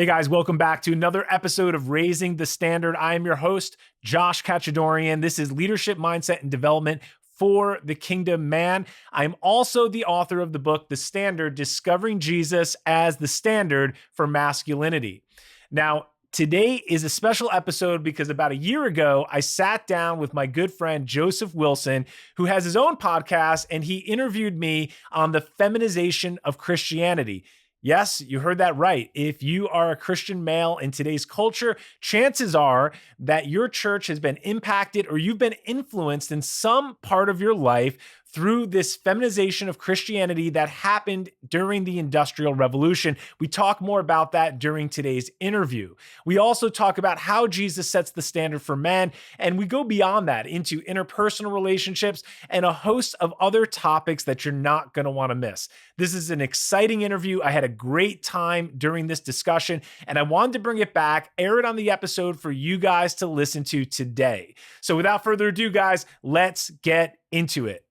Hey guys, welcome back to another episode of Raising the Standard. I am your host, Josh Kachadorian. This is Leadership, Mindset, and Development for the Kingdom Man. I'm also the author of the book, The Standard, Discovering Jesus as the Standard for Masculinity. Now, today is a special episode because about a year ago, I sat down with my good friend, Joseph Wilson, who has his own podcast, and he interviewed me on the feminization of Christianity. Yes, you heard that right. If you are a Christian male in today's culture, chances are that your church has been impacted or you've been influenced in some part of your life through this feminization of Christianity that happened during the Industrial Revolution. We talk more about that during today's interview. We also talk about how Jesus sets the standard for men, and we go beyond that into interpersonal relationships and a host of other topics that you're not going to want to miss. This is an exciting interview. I had a great time during this discussion, and I wanted to bring it back, air it on the episode for you guys to listen to today. So without further ado, guys, let's get into it.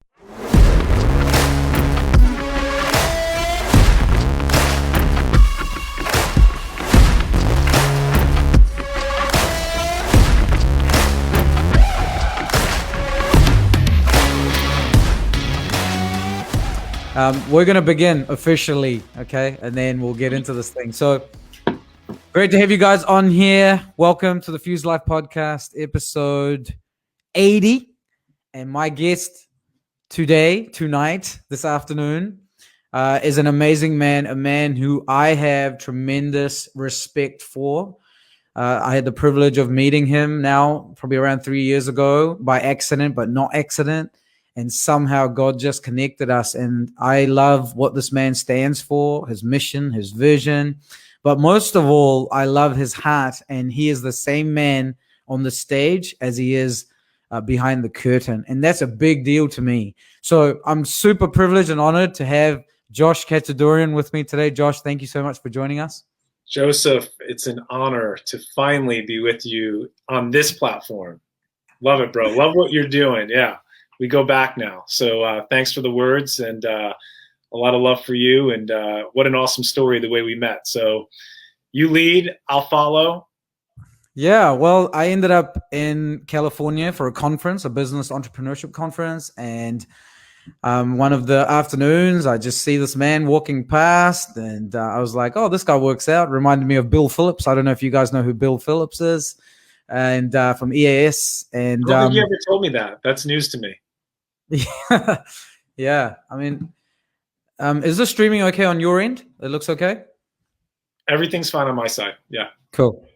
We're going to begin officially, okay? And then we'll get into this thing. So great to have you guys on here. Welcome to the Fuse Life Podcast, episode 80. And my guest tonight, this afternoon, is an amazing man, a man who I have tremendous respect for. I had the privilege of meeting him now probably around 3 years ago by accident, but not accident. And somehow God just connected us. And I love what this man stands for, his mission, his vision. But most of all, I love his heart. And he is the same man on the stage as he is behind the curtain. And that's a big deal to me. So I'm super privileged and honored to have Josh Kachadorian with me today. Josh, thank you so much for joining us. Joseph, it's an honor to finally be with you on this platform. Love it, bro. Love what you're doing. Yeah. We go back now. So thanks for the words, and a lot of love for you, and what an awesome story the way we met. So you lead, I'll follow. Yeah, well, I ended up in California for a conference, a business entrepreneurship conference, and one of the afternoons, I just see this man walking past, and I was like, oh, this guy works out. Reminded me of Bill Phillips. I don't know if you guys know who Bill Phillips is, and from EAS. And I don't think you ever told me that. That's news to me. Yeah. I mean, is this streaming okay on your end? It looks okay. Everything's fine on my side. Yeah. Cool.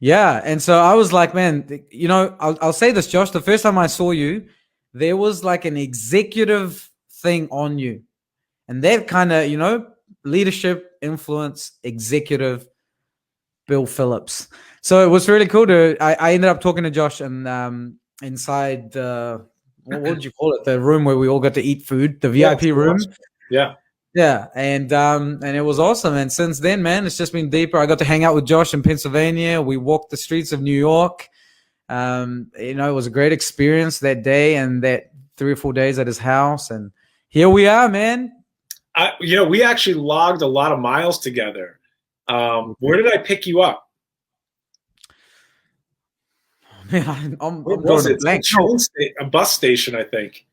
Yeah. And so I was like, man, you know, I'll say this, Josh. The first time I saw you, there was like an executive thing on you, and that kind of, you know, leadership, influence, executive, Bill Phillips. So it was really cool I ended up talking to Josh and inside what would you call it? The room where we all got to eat food, the VIP room. Yeah. Yeah. And it was awesome. And since then, man, it's just been deeper. I got to hang out with Josh in Pennsylvania. We walked the streets of New York. You know, it was a great experience that day and that 3 or 4 days at his house. And here we are, man. You know, we actually logged a lot of miles together. Where did I pick you up? Man, I'm was it? A bus station, I think.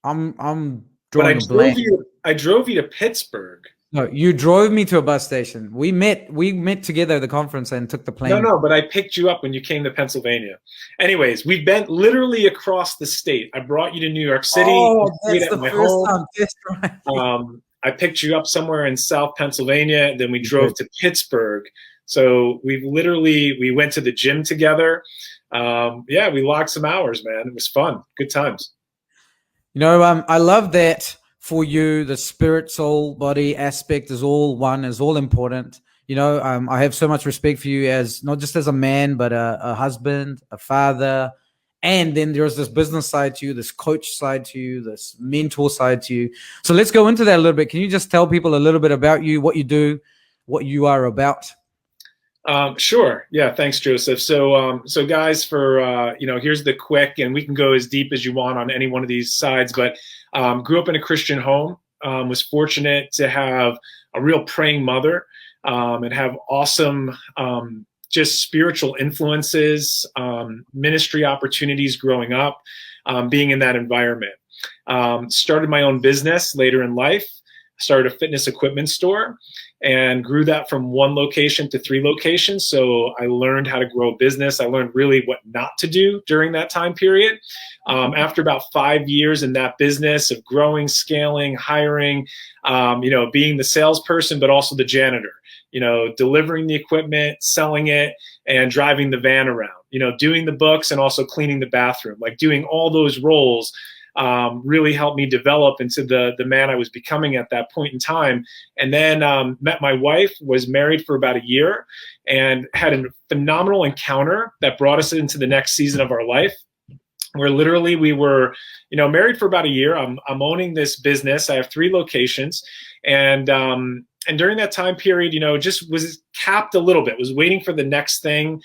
I'm but drawing a blank. I drove you to Pittsburgh. No, you drove me to a bus station. We met together at the conference and took the plane. No, but I picked you up when you came to Pennsylvania. Anyways, we've been literally across the state. I brought you to New York City. Oh, that's the first time. That's right. I picked you up somewhere in South Pennsylvania. Then we drove to Pittsburgh. So we went to the gym together. Yeah, we logged some hours, man. It was fun. Good times. You know, I love that for you. The spirit, soul, body aspect is all one, is all important. You know, I have so much respect for you as not just as a man, but a husband, a father. And then there's this business side to you, this coach side to you, this mentor side to you. So let's go into that a little bit. Can you just tell people a little bit about you, what you do, what you are about? Sure. Yeah. Thanks, Joseph. So guys, for, here's the quick, and we can go as deep as you want on any one of these sides, but grew up in a Christian home, was fortunate to have a real praying mother, and have awesome just spiritual influences, ministry opportunities growing up, being in that environment. Started my own business later in life, started a fitness equipment store, and grew that from 1 location to 3 locations. So I learned how to grow a business. I learned really what not to do during that time period. After about 5 years in that business of growing, scaling, hiring, being the salesperson, but also the janitor, delivering the equipment, selling it, and driving the van around, doing the books and also cleaning the bathroom, like doing all those roles. Really helped me develop into the man I was becoming at that point in time. And then met my wife, was married for about a year, and had a phenomenal encounter that brought us into the next season of our life, where literally we were, married for about a year. I'm owning this business. I have 3 locations. And during that time period, just was capped a little bit, was waiting for the next thing.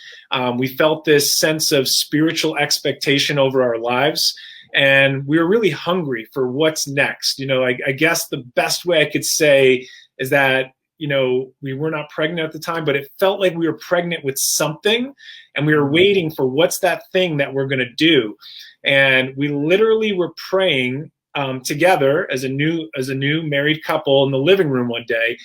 We felt this sense of spiritual expectation over our lives. And we were really hungry for what's next. I guess the best way I could say is that, we were not pregnant at the time, but it felt like we were pregnant with something, and we were waiting for what's that thing that we're going to do. And we literally were praying together as a new married couple in the living room one day.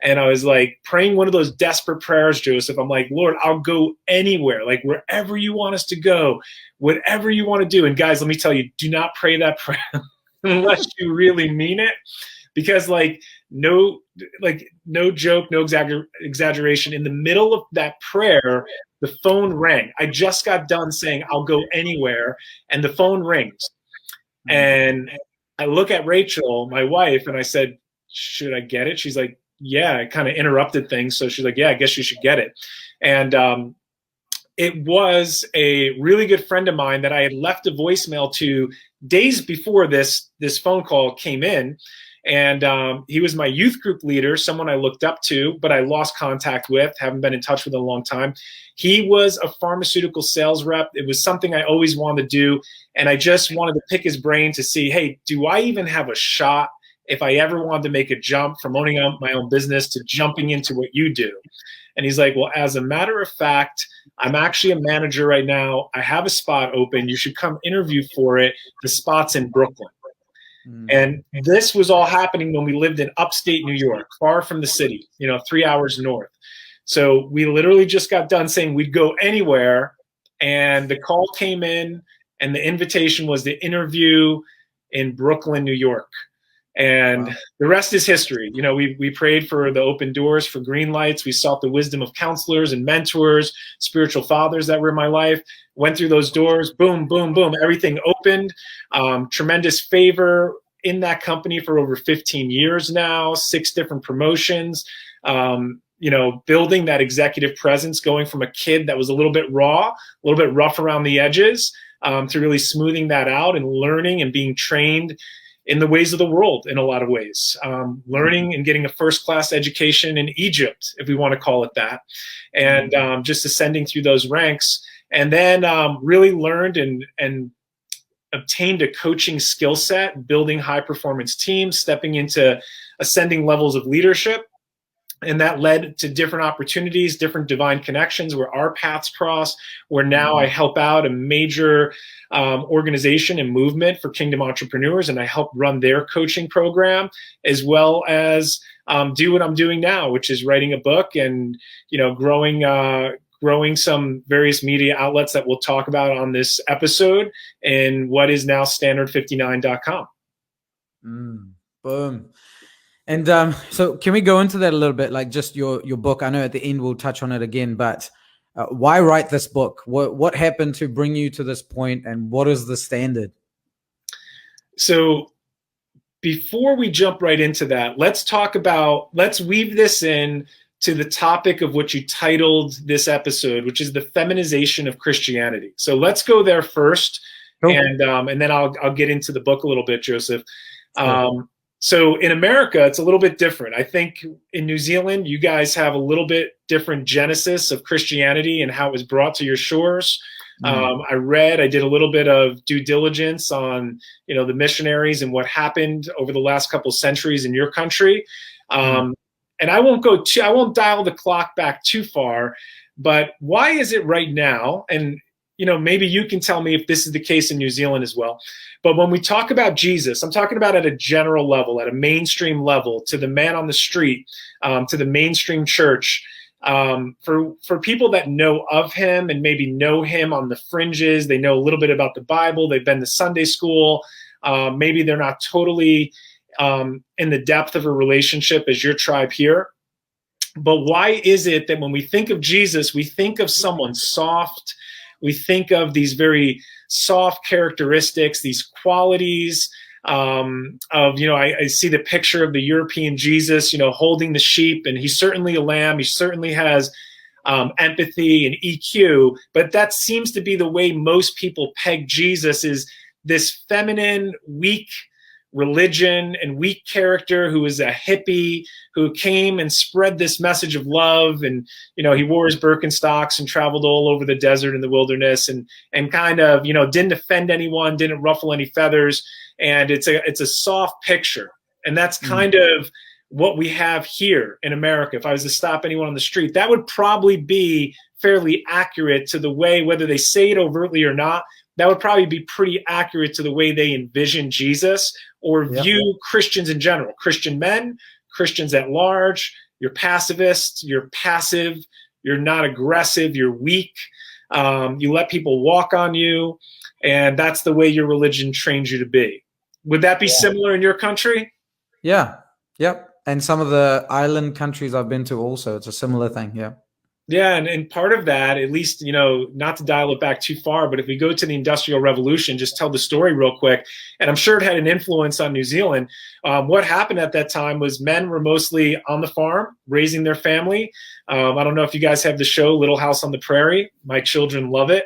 And I was like praying one of those desperate prayers, Joseph. I'm like, Lord, I'll go anywhere, like wherever you want us to go, whatever you want to do. And guys, let me tell you, do not pray that prayer unless you really mean it, because no joke, no exaggeration. In the middle of that prayer, the phone rang. I just got done saying, I'll go anywhere. And the phone rings. And I look at Rachel, my wife, and I said, should I get it? She's like, yeah. I kind of interrupted things. So she's like, yeah, I guess you should get it. And it was a really good friend of mine that I had left a voicemail to days before this phone call came in. And he was my youth group leader, someone I looked up to, but I lost contact with, haven't been in touch with in a long time. He was a pharmaceutical sales rep. It was something I always wanted to do. And I just wanted to pick his brain to see, hey, do I even have a shot if I ever wanted to make a jump from owning my own business to jumping into what you do? And he's like, well, as a matter of fact, I'm actually a manager right now. I have a spot open. You should come interview for it. The spot's in Brooklyn. And this was all happening when we lived in upstate New York, far from the city, 3 hours north. So we literally just got done saying we'd go anywhere. And the call came in, and the invitation was the interview in Brooklyn, New York. And wow. The rest is history. We prayed for the open doors, for green lights. We sought the wisdom of counselors and mentors, spiritual fathers that were in my life, went through those doors, boom, boom, boom, everything opened. Tremendous favor in that company for over 15 years now, 6 different promotions, building that executive presence, going from a kid that was a little bit raw, a little bit rough around the edges, to really smoothing that out and learning and being trained in the ways of the world in a lot of ways, learning and getting a first-class education in Egypt, if we want to call it that, and just ascending through those ranks. And then really learned and obtained a coaching skill set, building high-performance teams, stepping into ascending levels of leadership. And that led to different opportunities, different divine connections where our paths cross, where now I help out a major organization and movement for Kingdom entrepreneurs, and I help run their coaching program, as well as do what I'm doing now, which is writing a book and growing some various media outlets that we'll talk about on this episode in what is now standard59.com. Boom. And so can we go into that a little bit, like just your book? I know at the end we'll touch on it again, but why write this book? What happened to bring you to this point, and what is the standard? So before we jump right into that, let's weave this in to the topic of what you titled this episode, which is the feminization of Christianity. So let's go there first, cool. And then I'll get into the book a little bit, Joseph. So in America, it's a little bit different. I think in New Zealand, you guys have a little bit different genesis of Christianity and how it was brought to your shores. I did a little bit of due diligence on, the missionaries and what happened over the last couple of centuries in your country. And And I won't dial the clock back too far, but why is it right now? And maybe you can tell me if this is the case in New Zealand as well. But when we talk about Jesus, I'm talking about at a general level, at a mainstream level, to the man on the street, to the mainstream church. For people that know of him and maybe know him on the fringes, they know a little bit about the Bible, they've been to Sunday school, maybe they're not totally in the depth of a relationship as your tribe here. But why is it that when we think of Jesus, we think of someone soft? We think of these very soft characteristics, these qualities I see the picture of the European Jesus, holding the sheep, and he's certainly a lamb. He certainly has empathy and EQ, but that seems to be the way most people peg Jesus, is this feminine, weak religion and weak character who is a hippie who came and spread this message of love. And he wore his Birkenstocks and traveled all over the desert and the wilderness, and kind of didn't offend anyone, didn't ruffle any feathers. And it's a soft picture, and that's kind of what we have here in America. If I was to stop anyone on the street, that would probably be fairly accurate to the way, whether they say it overtly or not, that would probably be pretty accurate to the way they envision Jesus or view Christians in general. Christian men, Christians at large. You're pacifist, you're passive, you're not aggressive, you're weak. You let people walk on you, and that's the way your religion trains you to be. Would that be similar in your country? Yeah. Yep. And some of the island countries I've been to also, it's a similar thing. Yeah. Yeah, and part of that, at least, not to dial it back too far, but if we go to the Industrial Revolution, just tell the story real quick, and I'm sure it had an influence on New Zealand. What happened at that time was men were mostly on the farm, raising their family. I don't know if you guys have the show Little House on the Prairie. My children love it.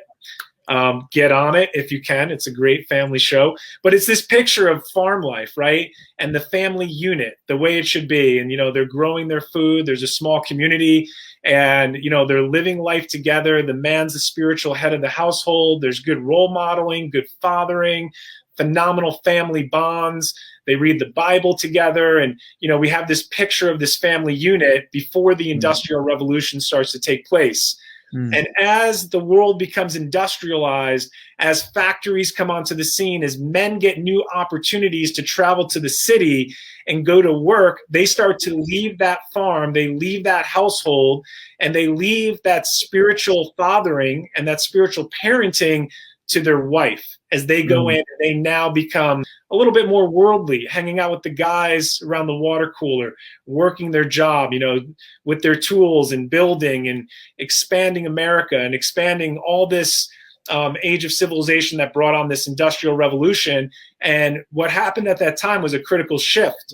Get on it if you can. It's a great family show. But it's this picture of farm life, right? And the family unit, the way it should be. And, they're growing their food. There's a small community. And, they're living life together. The man's the spiritual head of the household. There's good role modeling, good fathering, phenomenal family bonds. They read the Bible together. And, we have this picture of this family unit before the Industrial Revolution starts to take place. And as the world becomes industrialized, as factories come onto the scene, as men get new opportunities to travel to the city and go to work, they start to leave that farm, they leave that household, and they leave that spiritual fathering and that spiritual parenting to their wife as they go in, and they now become a little bit more worldly, hanging out with the guys around the water cooler, working their job, with their tools and building and expanding America and expanding all this age of civilization that brought on this Industrial Revolution. And what happened at that time was a critical shift.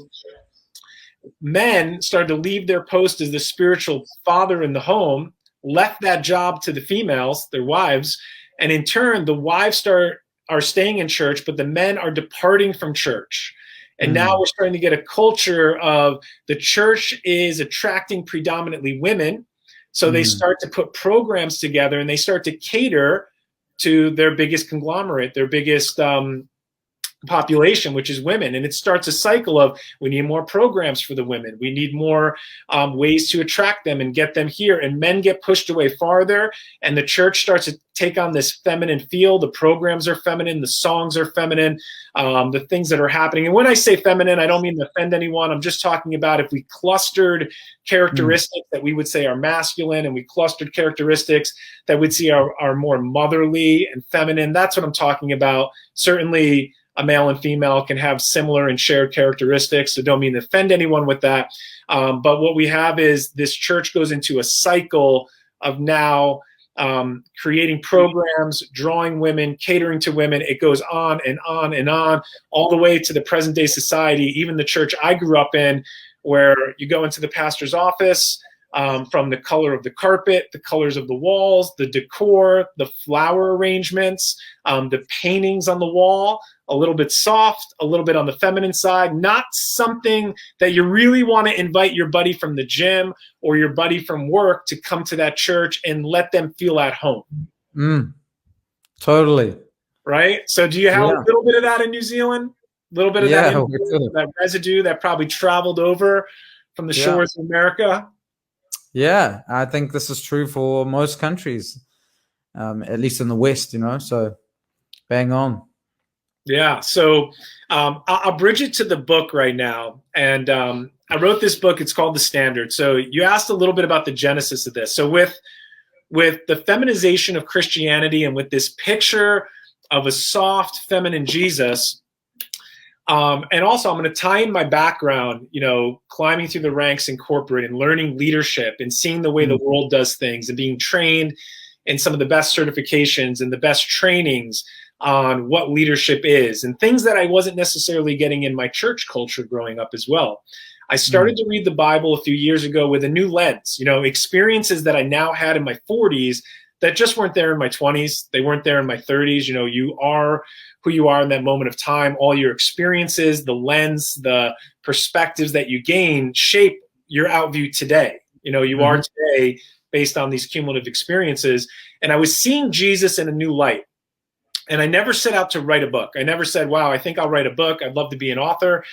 Men started to leave their post as the spiritual father in the home, left that job to the females, their wives, and in turn, the wives are staying in church, but the men are departing from church. And now we're starting to get a culture of the church is attracting predominantly women. So they start to put programs together, and they start to cater to their biggest conglomerate, their biggest population, which is women. And it starts a cycle of, we need more programs for the women. We need more ways to attract them and get them here. And men get pushed away farther, and the church starts to take on this feminine feel. The programs are feminine, the songs are feminine, the things that are happening. And when I say feminine, I don't mean to offend anyone. I'm just talking about if we clustered characteristics that we would say are masculine, and we clustered characteristics that we'd see are more motherly and feminine. That's what I'm talking about. Certainly, a male and female can have similar and shared characteristics, so don't mean to offend anyone with that. But what we have is this church goes into a cycle of now creating programs, drawing women, catering to women. It goes on and on and on, all the way to the present day society, even the church I grew up in, where you go into the pastor's office, from the color of the carpet, the colors of the walls, the decor, the flower arrangements, the paintings on the wall, a little bit soft, a little bit on the feminine side, not something that you really want to invite your buddy from the gym or your buddy from work to come to that church and let them feel at home. Totally. Right? So do you have a little bit of that in New Zealand? A little bit of that residue that probably traveled over from the shores of America. Yeah, I think this is true for most countries, at least in the West, so bang on. Yeah. So I'll bridge it to the book right now. And I wrote this book. It's called The Standard. So you asked a little bit about the genesis of this. So with the feminization of Christianity and with this picture of a soft, feminine Jesus, and also I'm going to tie in my background, climbing through the ranks in corporate and learning leadership and seeing the way the world does things and being trained in some of the best certifications and the best trainings on what leadership is and things that I wasn't necessarily getting in my church culture growing up as well. I started to read the Bible a few years ago with a new lens, experiences that I now had in my 40s that just weren't there in my 20s. They weren't there in my 30s. You are who you are in that moment of time. All your experiences, the lens, the perspectives that you gain shape your outview today. You are today based on these cumulative experiences. And I was seeing Jesus in a new light. And I never set out to write a book. I never said, wow, I think I'll write a book. I'd love to be an author.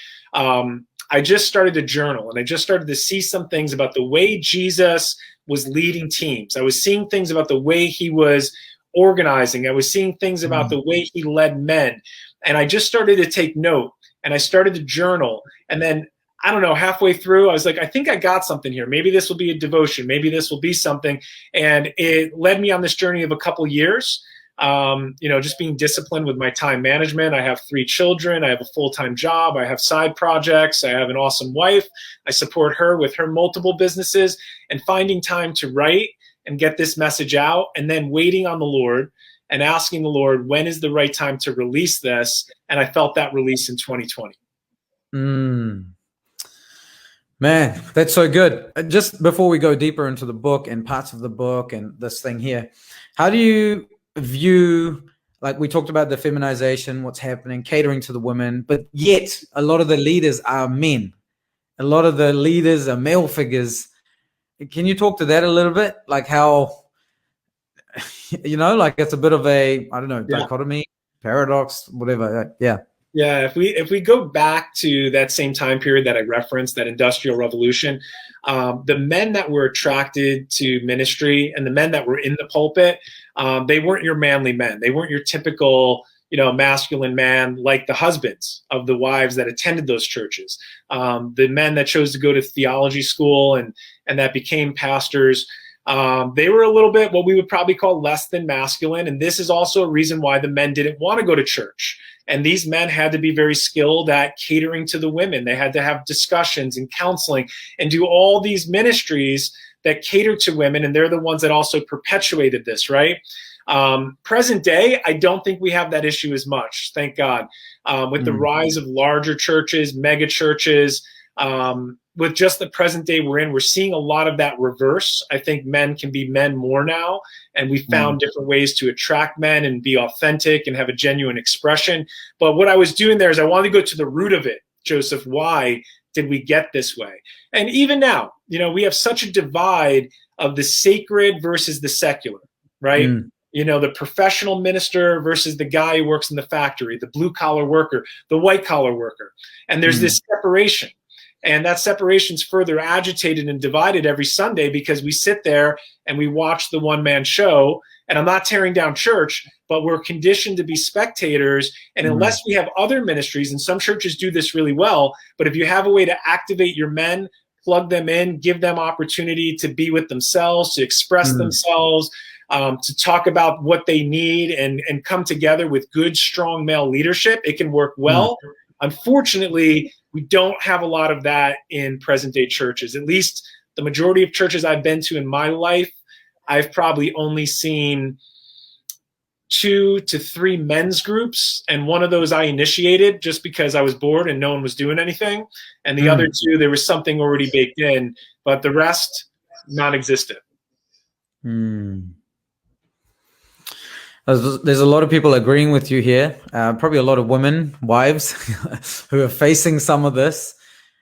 I just started to journal, and I just started to see some things about the way Jesus was leading teams. I was seeing things about the way he was organizing. I was seeing things about the way he led men. And I just started to take note, and I started to journal. And then, I don't know, halfway through, I was like, I think I got something here. Maybe this will be a devotion. Maybe this will be something. And it led me on this journey of a couple years. Just being disciplined with my time management. I have 3 children. I have a full-time job. I have side projects. I have an awesome wife. I support her with her multiple businesses, and finding time to write and get this message out, and then waiting on the Lord and asking the Lord, when is the right time to release this? And I felt that release in 2020. Man, that's so good. Just before we go deeper into the book and parts of the book and this thing here, how do you view, like we talked about the feminization, what's happening, catering to the women, but yet a lot of the leaders are men. A lot of the leaders are male figures. Can you talk to that a little bit? Like how, like it's a bit of a, I don't know, dichotomy, paradox, whatever. Yeah. Yeah, if we go back to that same time period that I referenced, that Industrial Revolution, the men that were attracted to ministry and the men that were in the pulpit, they weren't your manly men. They weren't your typical, masculine man like the husbands of the wives that attended those churches. The men that chose to go to theology school and that became pastors, they were a little bit what we would probably call less than masculine. And this is also a reason why the men didn't want to go to church. And these men had to be very skilled at catering to the women. They had to have discussions and counseling and do all these ministries that cater to women. And they're the ones that also perpetuated this, right? Present day, I don't think we have that issue as much, thank God. With the rise of larger churches, mega churches, with just the present day we're in, we're seeing a lot of that reverse. I think men can be men more now, and we found different ways to attract men and be authentic and have a genuine expression. But what I was doing there is I wanted to go to the root of it, Joseph. Why did we get this way? And even now, we have such a divide of the sacred versus the secular, right? The professional minister versus the guy who works in the factory, the blue collar worker, the white collar worker. And there's this separation. And that separation's further agitated and divided every Sunday because we sit there and we watch the one-man show. And I'm not tearing down church, but we're conditioned to be spectators. And unless we have other ministries, and some churches do this really well, but if you have a way to activate your men, plug them in, give them opportunity to be with themselves, to express themselves, to talk about what they need and come together with good, strong male leadership, it can work well. Unfortunately, we don't have a lot of that in present day churches. At least the majority of churches I've been to in my life, I've probably only seen 2 to 3 men's groups. And one of those I initiated just because I was bored and no one was doing anything. And the other 2, there was something already baked in, but the rest, non-existent. There's a lot of people agreeing with you here. Probably a lot of women, wives, who are facing some of this.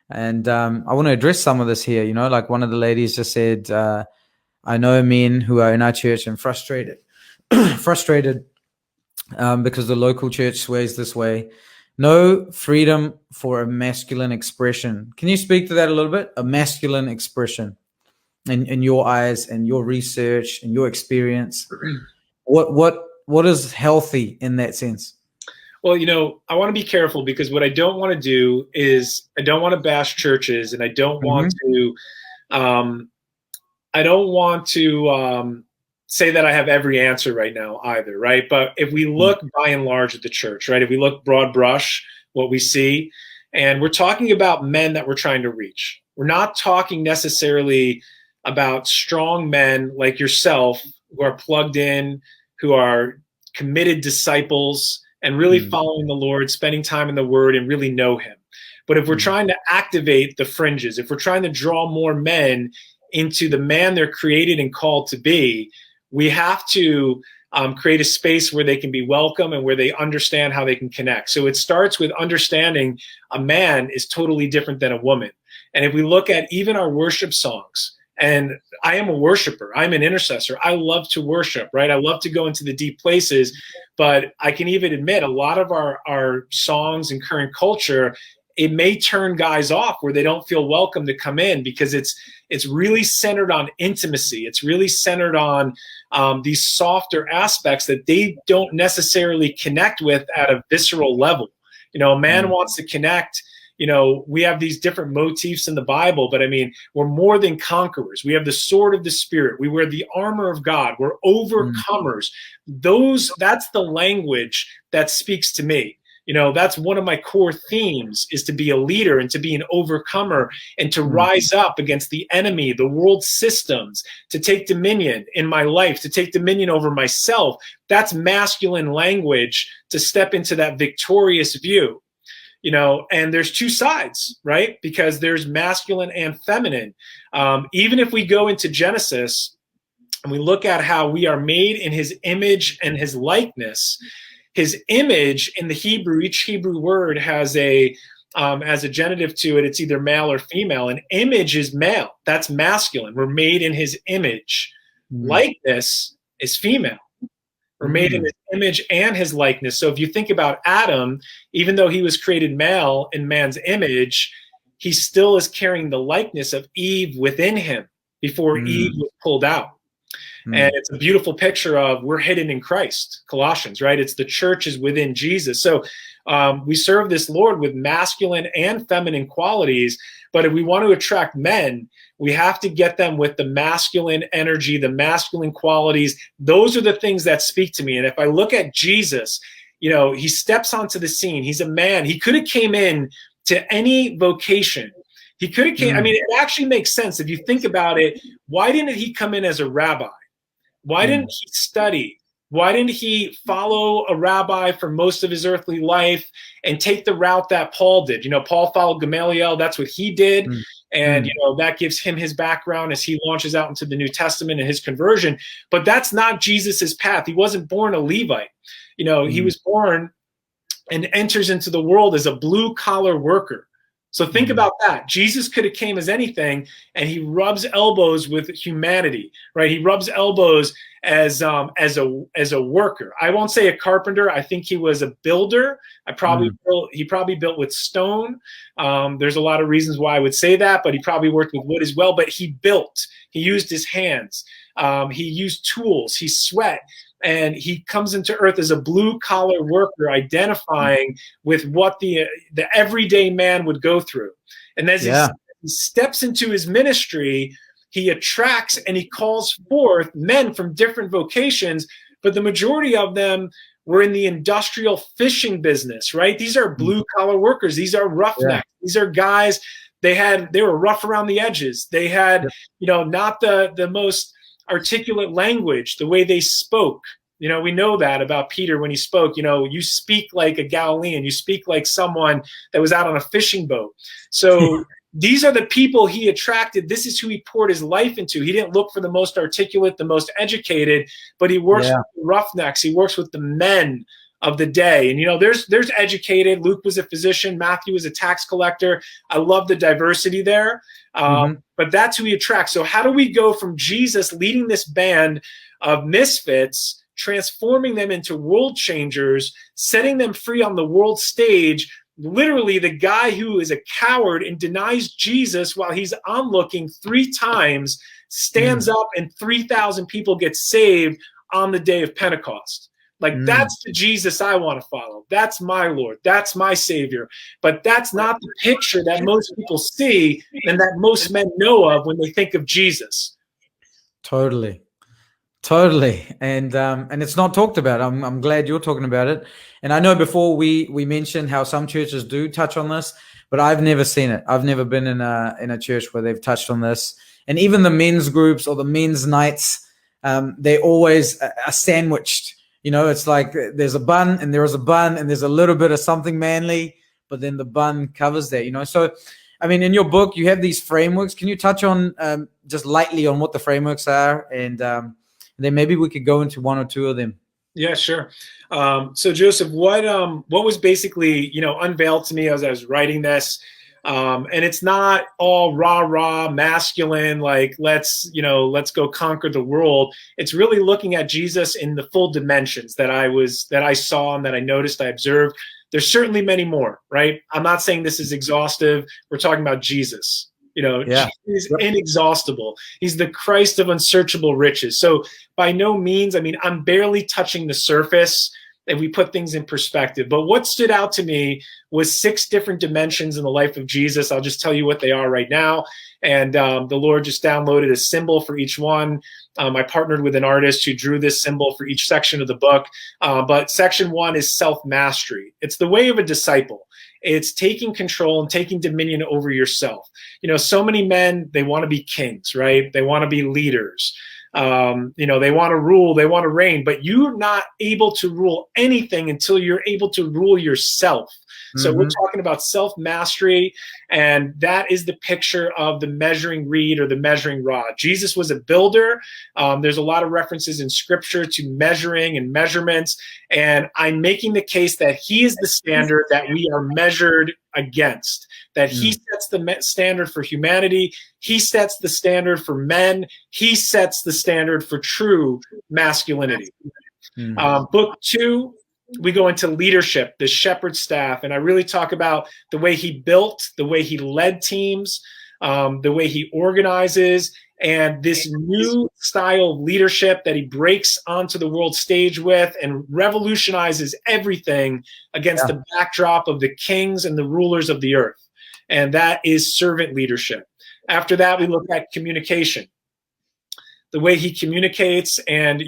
And I want to address some of this here. Like one of the ladies just said, I know men who are in our church and frustrated because the local church sways this way. No freedom for a masculine expression. Can you speak to that a little bit? A masculine expression in your eyes and your research and your experience. What is healthy in that sense? Well, I want to be careful, because what I don't want to do is I don't want to bash churches, and I don't want to say that I have every answer right now either, right? But if we look by and large at the church, right? If we look broad brush, what we see, and we're talking about men that we're trying to reach. We're not talking necessarily about strong men like yourself who are plugged in, who are committed disciples and really following the Lord, spending time in the Word and really know Him. But if we're trying to activate the fringes, if we're trying to draw more men into the man they're created and called to be, we have to create a space where they can be welcome and where they understand how they can connect. So it starts with understanding a man is totally different than a woman. And if we look at even our worship songs, and I am a worshiper, I'm an intercessor, I love to worship, right? I love to go into the deep places, but I can even admit a lot of our songs and current culture, it may turn guys off where they don't feel welcome to come in, because it's really centered on intimacy. It's really centered on these softer aspects that they don't necessarily connect with at a visceral level. A man wants to connect. We have these different motifs in the Bible, but I mean, we're more than conquerors. We have the sword of the Spirit. We wear the armor of God. We're overcomers. That's the language that speaks to me. That's one of my core themes, is to be a leader and to be an overcomer and to rise up against the enemy, the world systems, to take dominion in my life, to take dominion over myself. That's masculine language, to step into that victorious view. And there's two sides, right? Because there's masculine and feminine. Even if we go into Genesis and we look at how we are made in His image and His likeness, His image in the Hebrew, each Hebrew word has a genitive to it. It's either male or female. An image is male. That's masculine. We're made in His image. Likeness is female. We're made in His image and His likeness. So if you think about Adam, even though he was created male in man's image, he still is carrying the likeness of Eve within him before Eve was pulled out. And it's a beautiful picture of we're hidden in Christ, Colossians, right? It's the church is within Jesus. So we serve this Lord with masculine and feminine qualities. But if we want to attract men, we have to get them with the masculine energy, the masculine qualities. Those are the things that speak to me. And if I look at Jesus, he steps onto the scene. He's a man. He could have came in to any vocation. He could have came. I mean, it actually makes sense if you think about it. Why didn't he come in as a rabbi? Why didn't he study? Why didn't he follow a rabbi for most of his earthly life and take the route that Paul did? Paul followed Gamaliel. That's what he did. And, that gives him his background as he launches out into the New Testament and his conversion. But that's not Jesus's path. He wasn't born a Levite. He was born and enters into the world as a blue collar worker. So think about that. Jesus could have came as anything, and he rubs elbows with humanity, right? He rubs elbows as a worker. I won't say a carpenter. I think he was a builder. He probably built with stone. There's a lot of reasons why I would say that, but he probably worked with wood as well. But he built. He used his hands. He used tools. He sweat. And he comes into earth as a blue-collar worker, identifying with what the everyday man would go through. And as he steps into his ministry, he attracts and he calls forth men from different vocations, but the majority of them were in the industrial fishing business, right? These are blue-collar workers. These are roughnecks. These are guys, they were rough around the edges. They had, not the most articulate language, the way they spoke. We know that about Peter when he spoke. You speak like a Galilean. You speak like someone that was out on a fishing boat. So these are the people he attracted. This is who he poured his life into. He didn't look for the most articulate, the most educated, but he works with the roughnecks. He works with the men of the day. And, there's educated. Luke was a physician. Matthew was a tax collector. I love the diversity there. But that's who he attracts. So how do we go from Jesus leading this band of misfits transforming them into world changers, setting them free on the world stage. Literally, the guy who is a coward and denies Jesus while he's onlooking 3 times stands up and 3,000 people get saved on the day of Pentecost. Like, that's the Jesus I want to follow. That's my Lord. That's my Savior. But that's not the picture that most people see and that most men know of when they think of Jesus. Totally. And it's not talked about. I'm glad you're talking about it. And I know before we mentioned how some churches do touch on this, but I've never seen it. I've never been in a church where they've touched on this. And even the men's groups or the men's nights, they always are sandwiched. You know, it's like there's a bun and there is a bun and there's a little bit of something manly, but then the bun covers that, you know. So, I mean, in your book, you have these frameworks. Can you touch on just lightly on what the frameworks are? And then maybe we could go into 1 or 2 of them. Yeah, sure. So Joseph, what was basically, unveiled to me as I was writing this, and it's not all rah masculine, like let's go conquer the world. It's really looking at Jesus in the full dimensions that I saw and that I noticed, I observed. There's certainly many more, right? I'm not saying this is exhaustive. We're talking about Jesus. He's inexhaustible. He's the Christ of unsearchable riches. So by no means, I'm barely touching the surface if we put things in perspective. But what stood out to me was 6 different dimensions in the life of Jesus. I'll just tell you what they are right now. And the Lord just downloaded a symbol for each one. I partnered with an artist who drew this symbol for each section of the book. But section 1 is self-mastery. It's the way of a disciple. It's taking control and taking dominion over yourself. So many men, they want to be kings, right? They want to be leaders. They want to rule, they want to reign, but you're not able to rule anything until you're able to rule yourself. So we're talking about self-mastery, and that is the picture of the measuring reed or the measuring rod. Jesus was a builder. There's a lot of references in scripture to measuring and measurements, and I'm making the case that he is the standard that we are measured against, that he sets the standard for humanity. He sets the standard for men. He sets the standard for true masculinity. Book 2, we go into leadership, the shepherd staff, and I really talk about the way he built, the way he led teams, the way he organizes, and this new style of leadership that he breaks onto the world stage with and revolutionizes everything against the backdrop of the kings and the rulers of the earth. And that is servant leadership. After that, we look at communication, the way he communicates. And,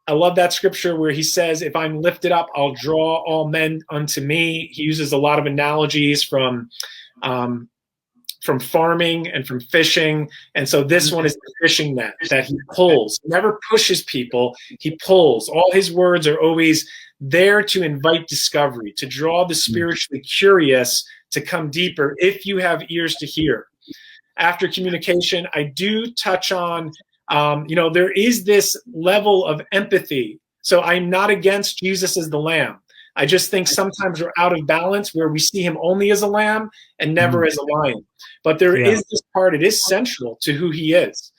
I love that scripture where he says, if I'm lifted up, I'll draw all men unto me. He uses a lot of analogies from farming and from fishing. And so this one is the fishing net that he pulls. He never pushes people, he pulls. All his words are always there to invite discovery, to draw the spiritually curious to come deeper if you have ears to hear. After communication, I do touch on there is this level of empathy. So I'm not against Jesus as the lamb. I just think sometimes we're out of balance where we see him only as a lamb and never as a lion. But there is this part, it is central to who he is.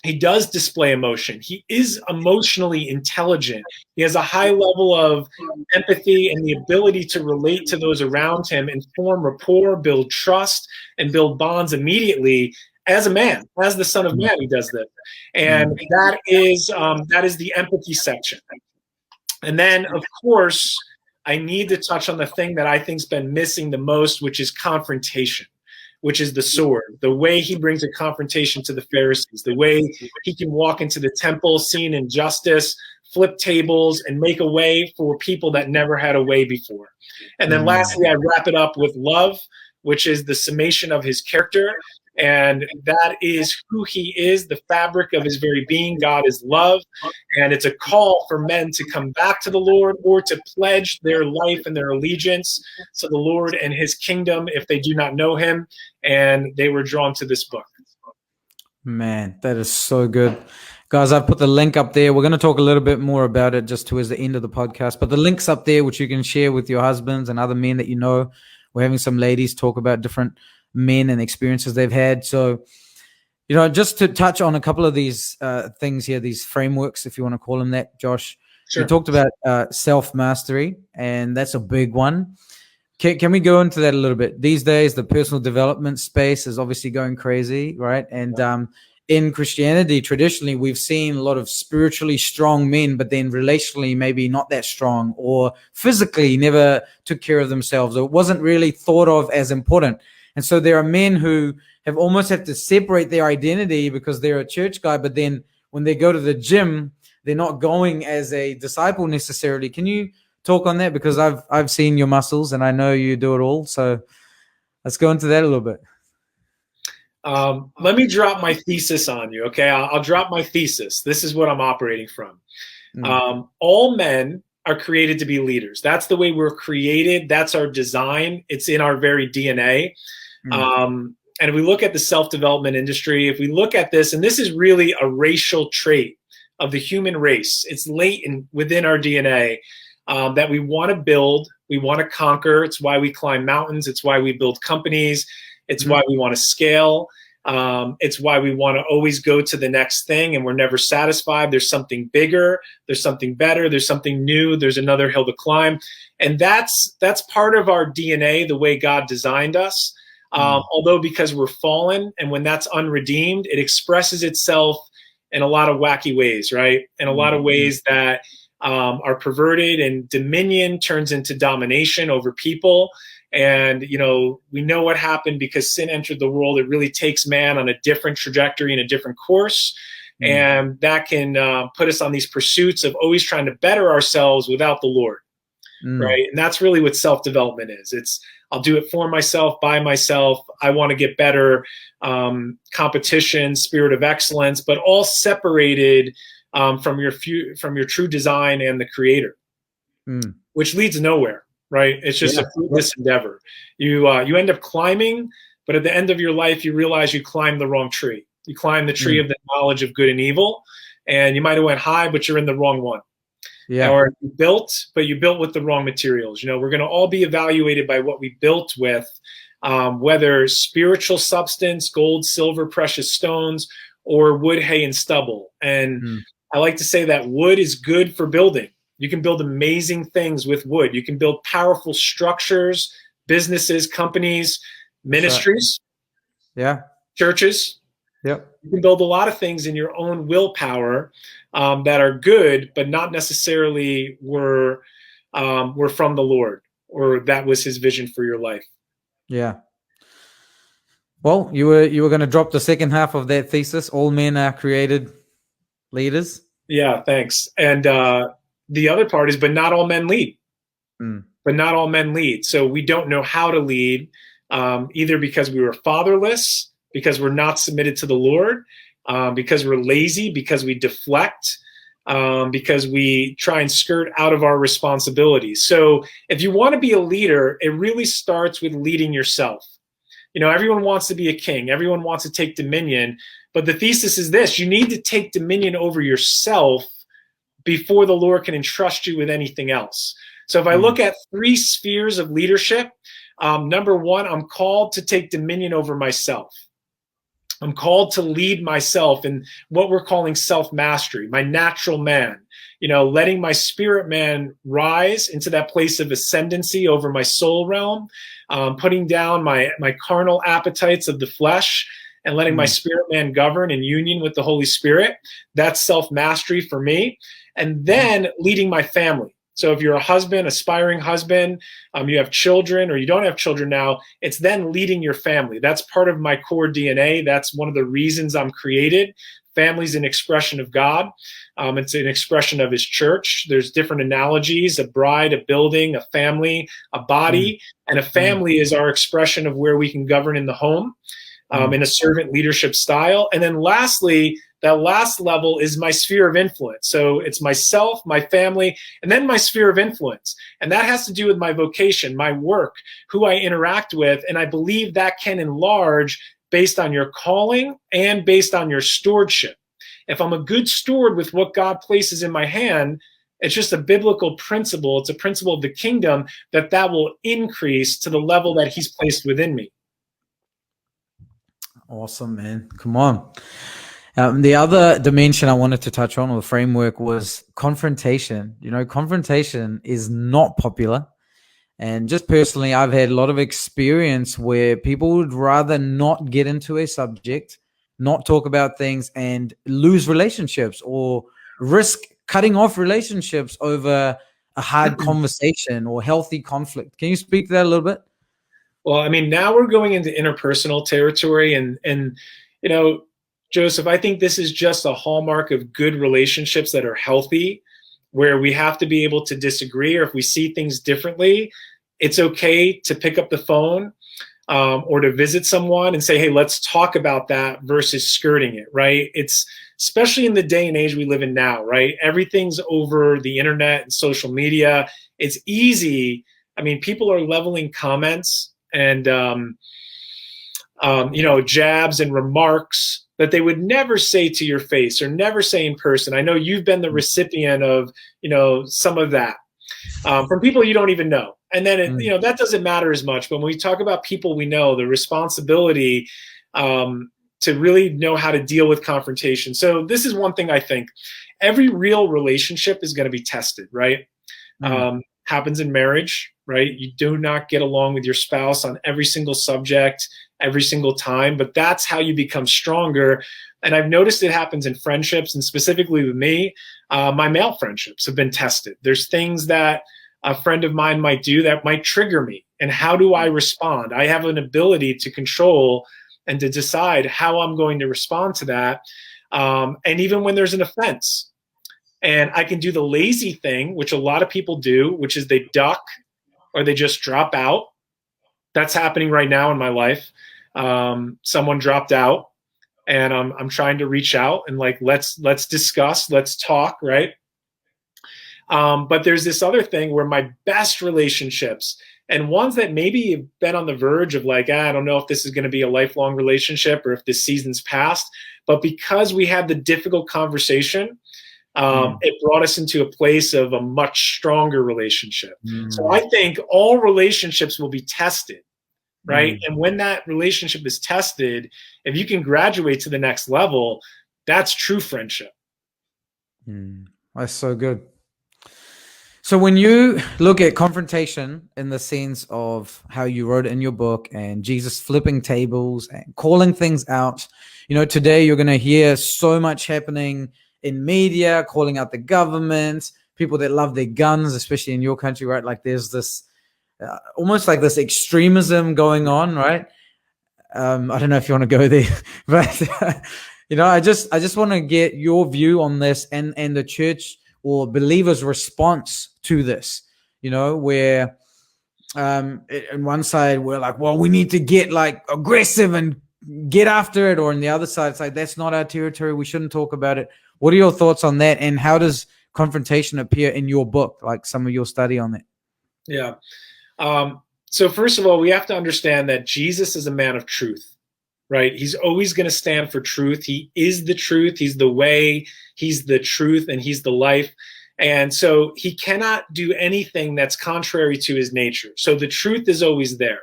He does display emotion. He is emotionally intelligent. He has a high level of empathy and the ability to relate to those around him and form rapport, build trust, and build bonds immediately. As a man, as the Son of Man, he does this. And that is the empathy section. And then, of course, I need to touch on the thing that I think's been missing the most, which is confrontation, which is the sword. The way he brings a confrontation to the Pharisees, the way he can walk into the temple, seeing injustice, flip tables, and make a way for people that never had a way before. And then lastly, I wrap it up with love, which is the summation of his character. And that is who he is, the fabric of his very being. God is love. And it's a call for men to come back to the Lord or to pledge their life and their allegiance to the Lord and his kingdom if they do not know him. And they were drawn to this book. Man, that is so good. Guys, I've put the link up there. We're going to talk a little bit more about it just towards the end of the podcast. But the link's up there, which you can share with your husbands and other men that you know. We're having some ladies talk about different men and experiences they've had. So Just to touch on a couple of these things here, these frameworks, if you want to call them that, Josh. Sure. You talked about self-mastery, and that's a big one. Can we go into that a little bit? These days, the personal development space is obviously going crazy, right? And in Christianity, traditionally, we've seen a lot of spiritually strong men, but then relationally maybe not that strong, or physically never took care of themselves, or it wasn't really thought of as important. And so there are men who have almost had to separate their identity because they're a church guy, but then when they go to the gym, they're not going as a disciple necessarily. Can you talk on that? Because I've seen your muscles and I know you do it all. So let's go into that a little bit. Let me drop my thesis on you, okay? I'll drop my thesis. This is what I'm operating from. All men are created to be leaders. That's the way we're created. That's our design. It's in our very DNA. And if we look at the self-development industry, if we look at this, and this is really a racial trait of the human race, it's latent within our DNA that we want to build, we want to conquer. It's why we climb mountains. It's why we build companies. It's why we want to scale. It's why we want to always go to the next thing, and we're never satisfied. There's something bigger. There's something better. There's something new. There's another hill to climb. And that's part of our DNA, the way God designed us. Although because we're fallen, and when that's unredeemed, it expresses itself in a lot of wacky ways, right? In a lot of ways that are perverted, and dominion turns into domination over people. And, we know what happened because sin entered the world. It really takes man on a different trajectory and a different course. And that can put us on these pursuits of always trying to better ourselves without the Lord, right? And that's really what self-development is. I'll do it for myself, by myself. I want to get better, competition, spirit of excellence, but all separated from your true design and the Creator, which leads nowhere, right? It's just a fruitless endeavor. You end up climbing, but at the end of your life, you realize you climbed the wrong tree. You climbed the tree of the knowledge of good and evil, and you might have went high, but you're in the wrong one. Or you built, but you built with the wrong materials. We're going to all be evaluated by what we built with, whether spiritual substance, gold, silver, precious stones, or wood, hay, and stubble. And I like to say that wood is good for building. You can build amazing things with wood. You can build powerful structures, businesses, companies, ministries, churches. You can build a lot of things in your own willpower that are good, but not necessarily were from the Lord, or that was His vision for your life. Yeah. Well, you were going to drop the second half of that thesis. All men are created leaders. Yeah, thanks. And the other part is, but not all men lead. But not all men lead. So we don't know how to lead, either because we were fatherless, because we're not submitted to the Lord, because we're lazy, because we deflect, because we try and skirt out of our responsibilities. So if you want to be a leader, it really starts with leading yourself. Everyone wants to be a king. Everyone wants to take dominion. But the thesis is this: you need to take dominion over yourself before the Lord can entrust you with anything else. So if I look at 3 spheres of leadership, number 1, I'm called to take dominion over myself. I'm called to lead myself in what we're calling self-mastery, my natural man, letting my spirit man rise into that place of ascendancy over my soul realm, putting down my carnal appetites of the flesh, and letting my spirit man govern in union with the Holy Spirit. That's self-mastery for me. And then leading my family. So if you're a husband, aspiring husband, you have children, or you don't have children now, it's then leading your family. That's part of my core DNA. That's one of the reasons I'm created. Family's an expression of God. It's an expression of His church. There's different analogies: a bride, a building, a family, a body. And a family is our expression of where we can govern in the home, in a servant leadership style. And then lastly, that last level is my sphere of influence. So it's myself, my family, and then my sphere of influence. And that has to do with my vocation, my work, who I interact with. And I believe that can enlarge based on your calling and based on your stewardship. If I'm a good steward with what God places in my hand, it's just a biblical principle. It's a principle of the kingdom that will increase to the level that He's placed within me. Awesome, man. Come on. The other dimension I wanted to touch on, or the framework, was confrontation. Confrontation is not popular. And just personally, I've had a lot of experience where people would rather not get into a subject, not talk about things, and lose relationships or risk cutting off relationships over a hard conversation or healthy conflict. Can you speak to that a little bit? Well, I mean, now we're going into interpersonal territory, and Joseph, I think this is just a hallmark of good relationships that are healthy, where we have to be able to disagree, or if we see things differently, it's okay to pick up the phone or to visit someone and say, hey, let's talk about that, versus skirting it, right? It's especially in the day and age we live in now, right? Everything's over the internet and social media. It's easy. I mean, people are leveling comments and jabs and remarks that they would never say to your face or never say in person. I know you've been the recipient of some of that from people you don't even know. And then that doesn't matter as much. But when we talk about people we know, the responsibility to really know how to deal with confrontation. So this is one thing I think every real relationship is going to be tested, right? Happens in marriage, right? You do not get along with your spouse on every single subject every single time, but that's how you become stronger. And I've noticed it happens in friendships, and specifically with me, my male friendships have been tested. There's things that a friend of mine might do that might trigger me. And how do I respond? I have an ability to control and to decide how I'm going to respond to that. And even when there's an offense, and I can do the lazy thing, which a lot of people do, which is they duck or they just drop out. That's happening right now in my life. Someone dropped out, and I'm trying to reach out and let's discuss, let's talk, right? But there's this other thing where my best relationships, and ones that maybe have been on the verge of I don't know if this is going to be a lifelong relationship or if this season's passed, but because we had the difficult conversation, it brought us into a place of a much stronger relationship. So I think all relationships will be tested, right? And when that relationship is tested, if you can graduate to the next level, that's true friendship. That's so good. So when you look at confrontation in the sense of how you wrote it in your book, and Jesus flipping tables and calling things out, today you're going to hear so much happening in media, calling out the government, people that love their guns, especially in your country, right? Like there's this almost like this extremism going on, right? I don't know if you want to go there, but I just want to get your view on this and the church or believers' response to this. Where on one side we're like, well, we need to get aggressive and get after it, or on the other side it's like, that's not our territory, we shouldn't talk about it. What are your thoughts on that, and how does confrontation appear in your book, like some of your study on that? Yeah. So first of all, we have to understand that Jesus is a man of truth, right? He's always going to stand for truth. He is the truth. He's the way, he's the truth, and he's the life. And so he cannot do anything that's contrary to his nature. So the truth is always there.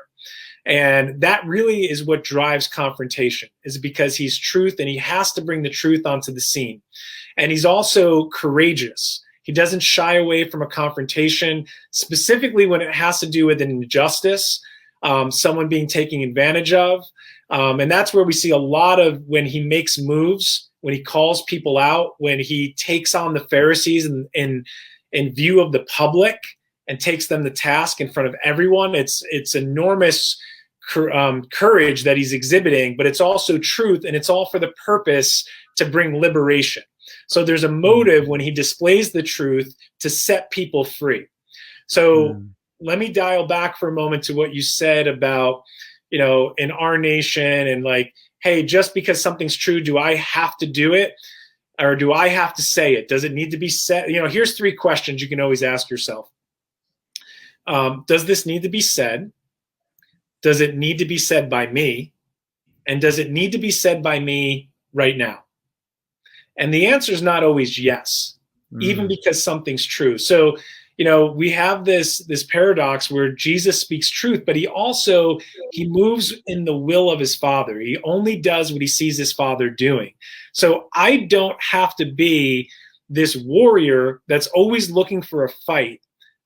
And that really is what drives confrontation, is because he's truth and he has to bring the truth onto the scene. And he's also courageous. He doesn't shy away from a confrontation, specifically when it has to do with an injustice, someone being taken advantage of. And that's where we see a lot of when he makes moves, when he calls people out, when he takes on the Pharisees in view of the public and takes them to task in front of everyone. It's enormous courage that he's exhibiting, but it's also truth, and it's all for the purpose to bring liberation. So there's a motive when he displays the truth to set people free. So let me dial back for a moment to what you said about, in our nation and hey, just because something's true, do I have to do it? Or do I have to say it? Does it need to be said? Here's 3 questions you can always ask yourself. Does this need to be said? Does it need to be said by me? And does it need to be said by me right now? And the answer is not always yes, even because something's true. So, we have this paradox where Jesus speaks truth, but he moves in the will of his Father. He only does what he sees his Father doing. So I don't have to be this warrior that's always looking for a fight.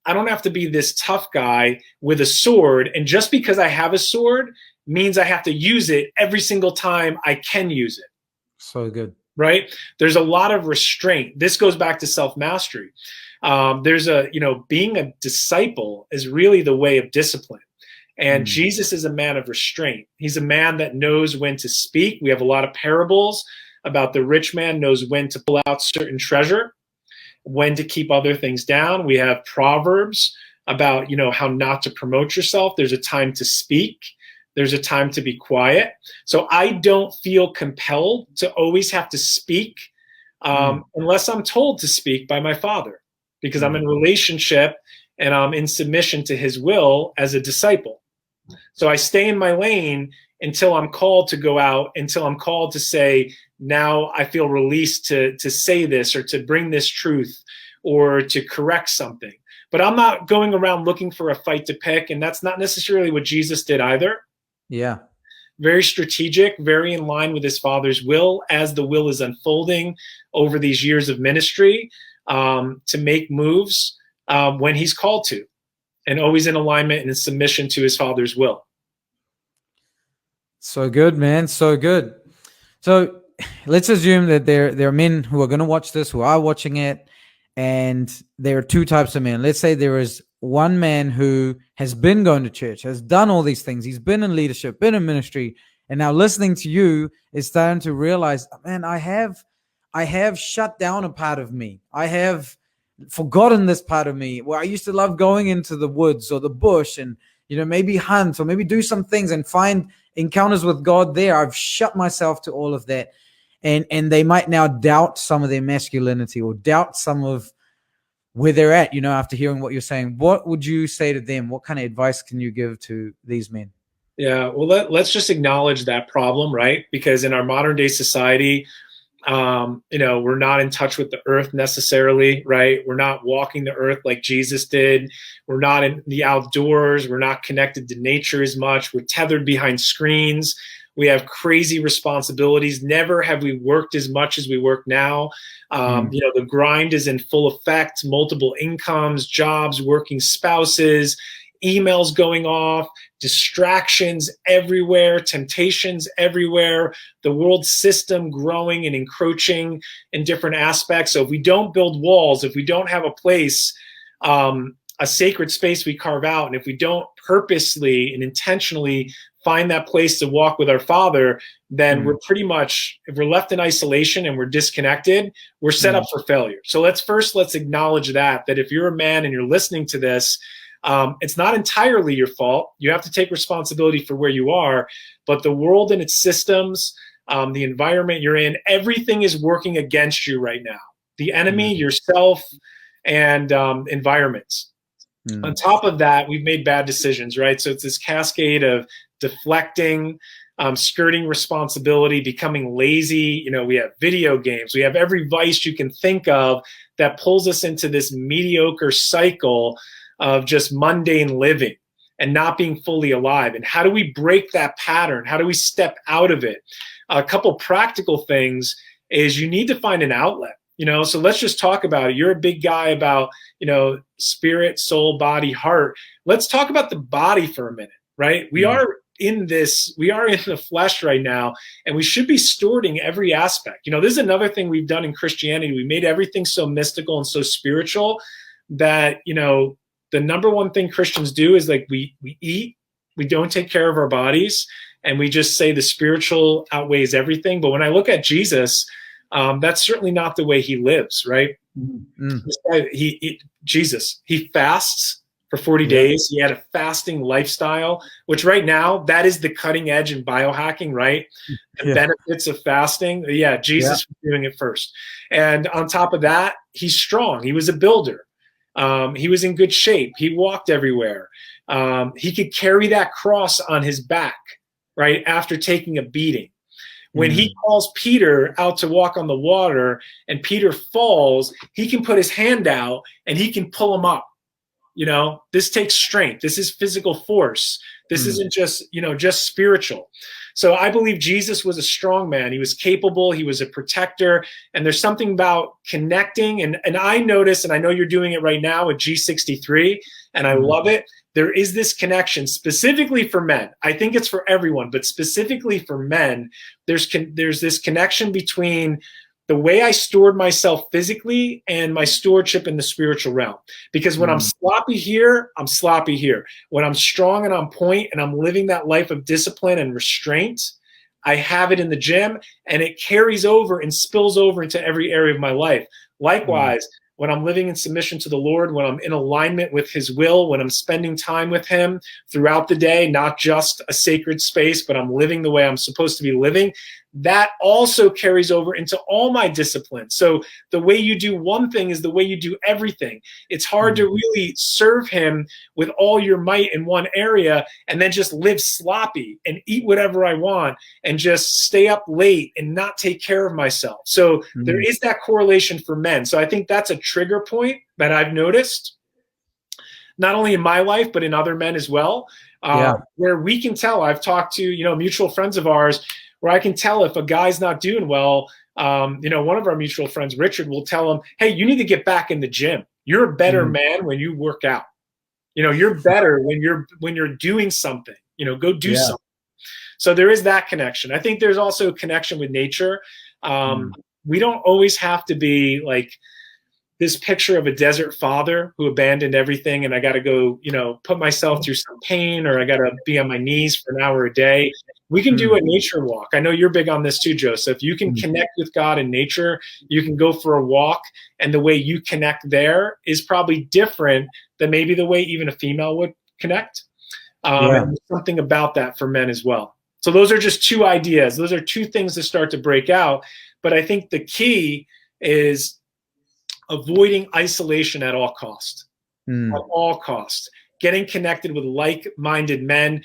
I don't have to be this tough guy with a sword, and just because I have a sword means I have to use it every single time I can use it. So good. Right? There's a lot of restraint. This goes back to self-mastery. Being a disciple is really the way of discipline. And Jesus is a man of restraint. He's a man that knows when to speak. We have a lot of parables about the rich man knows when to pull out certain treasure, when to keep other things down. We have proverbs about, how not to promote yourself. There's a time to speak. There's a time to be quiet. So I don't feel compelled to always have to speak unless I'm told to speak by my Father, because I'm in relationship and I'm in submission to his will as a disciple. So I stay in my lane until I'm called to go out, until I'm called to say, now I feel released to say this or to bring this truth or to correct something. But I'm not going around looking for a fight to pick, and that's not necessarily what Jesus did either. Yeah. Very strategic, very in line with his Father's will as the will is unfolding over these years of ministry, to make moves when he's called to, and always in alignment and in submission to his Father's will. So good, man. So good. So let's assume that there are men who are going to watch this, who are watching it, and there are two types of men. Let's say there is one man who has been going to church, has done all these things. He's been in leadership, been in ministry, and now listening to you is starting to realize, man, I have shut down a part of me. I have forgotten this part of me where I used to love going into the woods or the bush and, maybe hunt or maybe do some things and find encounters with God there. I've shut myself to all of that. And they might now doubt some of their masculinity or doubt some of where they're at, after hearing what you're saying. What would you say to them? What kind of advice can you give to these men? Yeah, well, let's just acknowledge that problem, right? Because in our modern day society, we're not in touch with the earth necessarily, right? We're not walking the earth like Jesus did. We're not in the outdoors. We're not connected to nature as much. We're tethered behind screens. We have crazy responsibilities. Never have we worked as much as we work now. The grind is in full effect, multiple incomes, jobs, working spouses, emails going off, distractions everywhere, temptations everywhere, the world system growing and encroaching in different aspects. So if we don't build walls, if we don't have a place, a sacred space we carve out, and if we don't purposely and intentionally find that place to walk with our Father, then we're pretty much, if we're left in isolation and we're disconnected, we're set up for failure. So let's acknowledge that if you're a man and you're listening to this, it's not entirely your fault. You have to take responsibility for where you are, but the world and its systems, the environment you're in, everything is working against you right now. The enemy, yourself, and environments. On top of that, we've made bad decisions, right? So it's this cascade of deflecting, skirting responsibility, becoming lazy. We have video games. We have every vice you can think of that pulls us into this mediocre cycle of just mundane living and not being fully alive. And how do we break that pattern? How do we step out of it? A couple practical things is you need to find an outlet. So let's just talk about it. You're a big guy about, spirit, soul, body, heart. Let's talk about the body for a minute, right? We are in the flesh right now, and we should be stewarding every aspect. This is another thing we've done in Christianity. We made everything so mystical and so spiritual that, the number one thing Christians do is like we eat, we don't take care of our bodies, and we just say the spiritual outweighs everything. But when I look at Jesus, that's certainly not the way he lives, right? Jesus, he fasts for 40 days. He had a fasting lifestyle, which right now, that is the cutting edge in biohacking, right? The benefits of fasting. Jesus was doing it first. And on top of that, he's strong. He was a builder. He was in good shape. He walked everywhere. He could carry that cross on his back, right, after taking a beating. When he calls Peter out to walk on the water and Peter falls, he can put his hand out and he can pull him up. This takes strength. This is physical force. This isn't just spiritual. So I believe Jesus was a strong man. He was capable. He was a protector. And there's something about connecting. And I notice, and I know you're doing it right now with G63, and I love it. There is this connection specifically for men. I think it's for everyone, but specifically for men, there's this connection between the way I stored myself physically and my stewardship in the spiritual realm. Because when I'm sloppy here, I'm sloppy here. When I'm strong and on point and I'm living that life of discipline and restraint, I have it in the gym, and it carries over and spills over into every area of my life. Likewise, when I'm living in submission to the Lord, when I'm in alignment with his will, when I'm spending time with him throughout the day, not just a sacred space, but I'm living the way I'm supposed to be living, that also carries over into all my disciplines. So the way you do one thing is the way you do everything. It's hard to really serve him with all your might in one area and then just live sloppy and eat whatever I want and just stay up late and not take care of myself. So there is that correlation for men. So I think that's a trigger point that I've noticed, not only in my life, but in other men as well, where we can tell. I've talked to, mutual friends of ours, where I can tell if a guy's not doing well. One of our mutual friends, Richard, will tell him, hey, you need to get back in the gym. You're a better man when you work out. You're better when you're doing something. Go do something. So there is that connection. I think there's also a connection with nature. We don't always have to be like this picture of a desert father who abandoned everything, and I got to go, put myself through some pain, or I got to be on my knees for an hour a day. We can do a nature walk. I know you're big on this too, Joseph. You can connect with God in nature. You can go for a walk, and the way you connect there is probably different than maybe the way even a female would connect. And there's something about that for men as well. So those are just two ideas. Those are two things to start to break out. But I think the key is avoiding isolation at all cost. At all cost. Getting connected with like-minded men,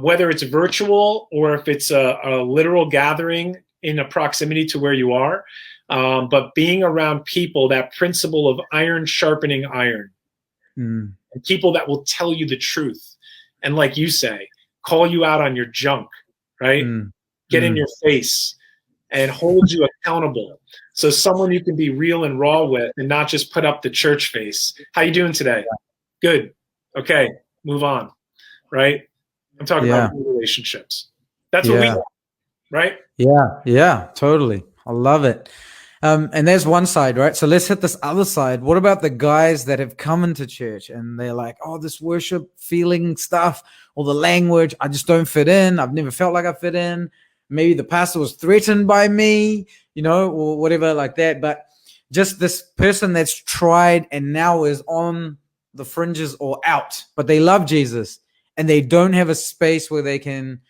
whether it's virtual or if it's a literal gathering in a proximity to where you are, but being around people, that principle of iron sharpening iron, and people that will tell you the truth. And like you say, call you out on your junk, right? Get in your face and hold you accountable. So someone you can be real and raw with and not just put up the church face. How you doing today? Good. Okay, move on, right? I'm talking about relationships. That's what we want, right? Yeah, totally. I love it. And there's one side, right? So let's hit this other side. What about the guys that have come into church and they're like, oh, this worship feeling stuff or the language, I just don't fit in. I've never felt like I fit in. Maybe the pastor was threatened by me, or whatever like that. But just this person that's tried and now is on the fringes or out, but they love Jesus and they don't have a space where they can,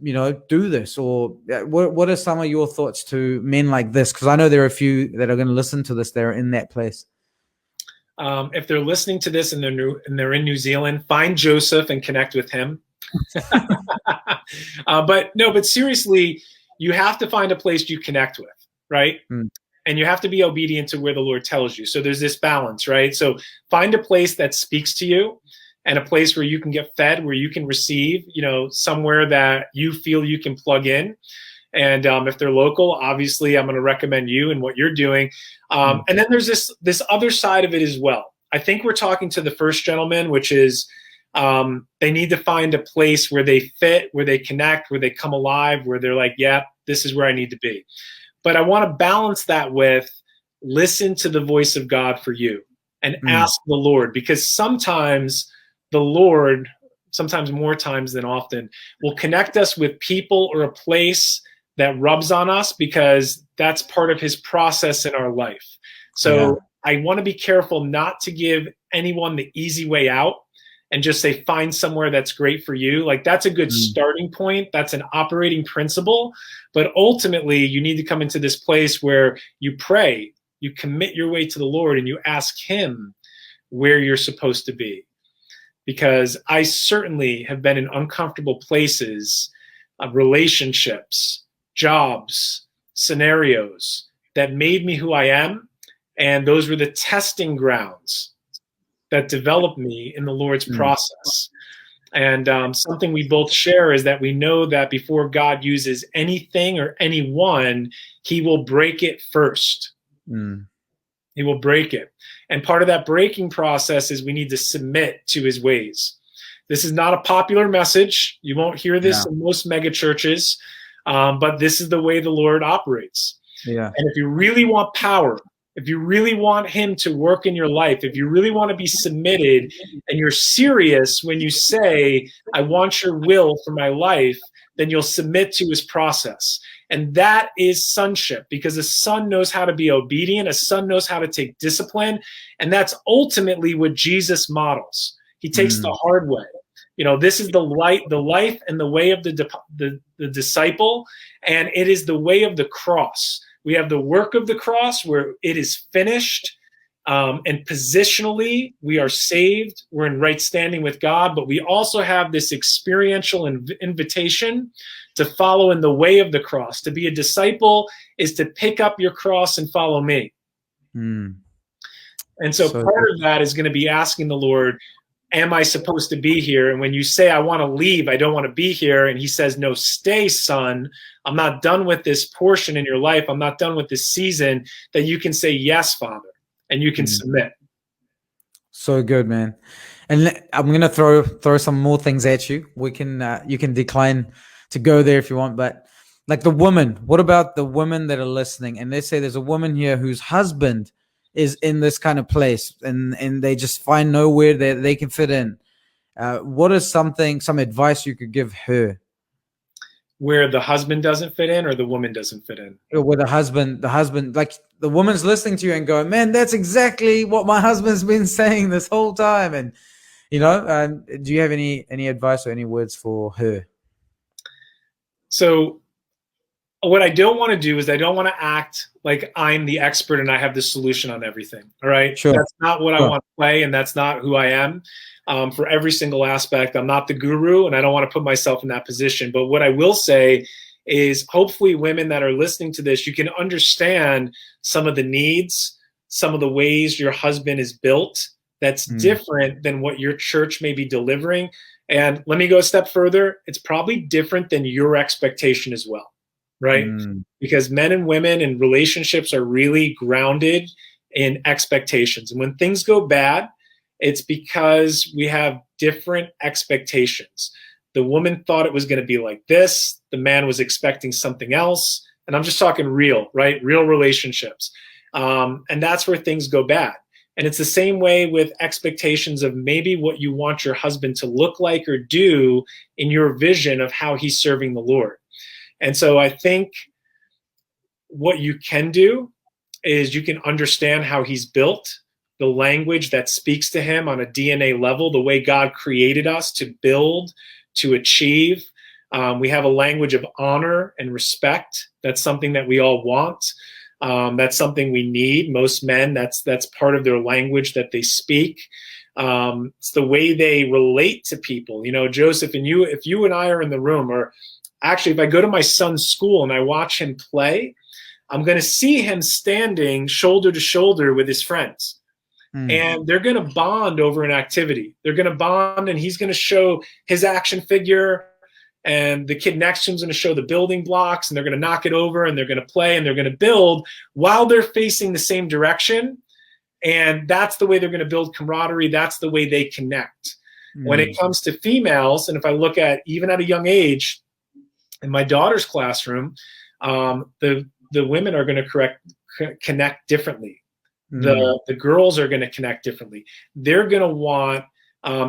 do this. Or what are some of your thoughts to men like this? Because I know there are a few that are going to listen to this. They're in that place. If they're listening to this and they're in New Zealand, find Joseph and connect with him. But seriously, you have to find a place you connect with, right? And you have to be obedient to where the Lord tells you. So there's this balance, right? So find a place that speaks to you and a place where you can get fed, where you can receive, somewhere that you feel you can plug in. And if they're local, obviously I'm going to recommend you and what you're doing. And then there's this other side of it as well. I think we're talking to the first gentleman, which is they need to find a place where they fit, where they connect, where they come alive, where they're like, yeah, this is where I need to be. But I want to balance that with listen to the voice of God for you and ask the Lord, because sometimes the Lord, sometimes more times than often, will connect us with people or a place that rubs on us because that's part of his process in our life. So I want to be careful not to give anyone the easy way out and just say, find somewhere that's great for you. Like that's a good starting point. That's an operating principle. But ultimately, you need to come into this place where you pray, you commit your way to the Lord, and you ask him where you're supposed to be. Because I certainly have been in uncomfortable places, relationships, jobs, scenarios that made me who I am. And those were the testing grounds that develop me in the Lord's process. And something we both share is that we know that before God uses anything or anyone, he will break it first. He will break it. And part of that breaking process is we need to submit to his ways. This is not a popular message. You won't hear this in most mega churches, but this is the way the Lord operates. Yeah. And if you really want power, if you really want him to work in your life, if you really want to be submitted and you're serious when you say, I want your will for my life, then you'll submit to his process. And that is sonship, because a son knows how to be obedient. A son knows how to take discipline. And that's ultimately what Jesus models. He takes the hard way. You know, this is the life and the way of the disciple, and it is the way of the cross. We have the work of the cross where it is finished, and positionally we are saved. We're in right standing with God, but we also have this experiential invitation to follow in the way of the cross. To be a disciple is to pick up your cross and follow me. And so part of that is going to be asking the Lord, am I supposed to be here? And when you say, I want to leave, I don't want to be here, and he says, no, stay, son. I'm not done with this portion in your life. I'm not done with this season. That you can say, yes, Father, and you can submit. So good, man. And I'm going to throw some more things at you. We can you can decline to go there if you want, but like the woman, what about the women that are listening? And they say there's a woman here whose husband is in this kind of place, and they just find nowhere that they can fit in. What is some advice you could give her? Where the husband doesn't fit in, or the woman doesn't fit in? Where the husband, like the woman's listening to you and going, man, that's exactly what my husband's been saying this whole time. And, you know, do you have any advice or any words for her? So what I don't want to do is I don't want to act like I'm the expert and I have the solution on everything. All right. Sure. That's not what I want to play, and that's not who I am. For every single aspect, I'm not the guru, and I don't want to put myself in that position. But what I will say is, hopefully women that are listening to this, you can understand some of the needs, some of the ways your husband is built that's different than what your church may be delivering. And let me go a step further. It's probably different than your expectation as well. Right? Because men and women in relationships are really grounded in expectations. And when things go bad, it's because we have different expectations. The woman thought it was going to be like this. The man was expecting something else. And I'm just talking real, right? Real relationships. And that's where things go bad. And it's the same way with expectations of maybe what you want your husband to look like or do in your vision of how he's serving the Lord. And so I think what you can do is you can understand how he's built, the language that speaks to him on a DNA level, the way God created us to build, to achieve. We have a language of honor and respect. That's something that we all want. That's something we need. Most men, that's part of their language that they speak. It's the way they relate to people. You know, Joseph, and you, if you and I are in the room, or actually if I go to my son's school and I watch him play, I'm going to see him standing shoulder to shoulder with his friends. And they're going to bond over an activity. They're going to bond, and he's going to show his action figure, and the kid next to him is going to show the building blocks, and they're going to knock it over, and they're going to play, and they're going to build while they're facing the same direction. And that's the way they're going to build camaraderie. That's the way they connect. When it comes to females, and if I look at even at a young age, in my daughter's classroom, the women are going to connect differently. The girls are going to connect differently. They're going to want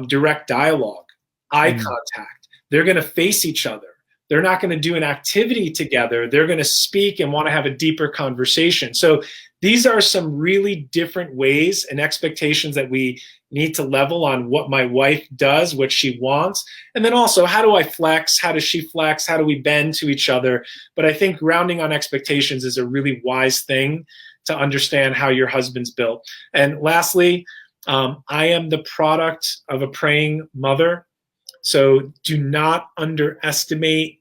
direct dialogue, eye contact. They're going to face each other. They're not going to do an activity together. They're going to speak and want to have a deeper conversation. So these are some really different ways and expectations that we need to level on what my wife does, what she wants. And then also, how do I flex? How does she flex? How do we bend to each other? But I think grounding on expectations is a really wise thing to understand how your husband's built. And lastly, I am the product of a praying mother. So do not underestimate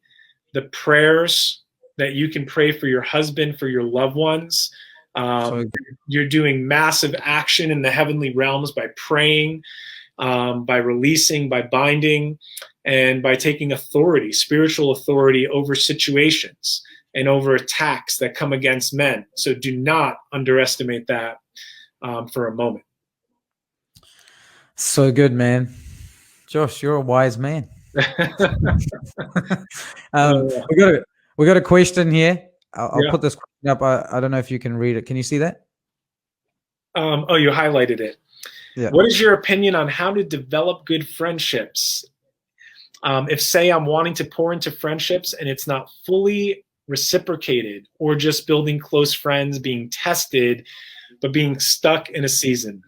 the prayers that you can pray for your husband, for your loved ones. So You're doing massive action in the heavenly realms by praying, by releasing, by binding, and by taking authority, spiritual authority over situations and over attacks that come against men. So do not underestimate that for a moment. so good, man. Josh, you're a wise man. We got a question here. I'll put this question up. I don't know if you can read it. Can you see that? Oh, you highlighted it. Yeah. What is your opinion on how to develop good friendships? If, say, I'm wanting to pour into friendships and it's not fully reciprocated, or just building close friends, being tested, but being stuck in a season.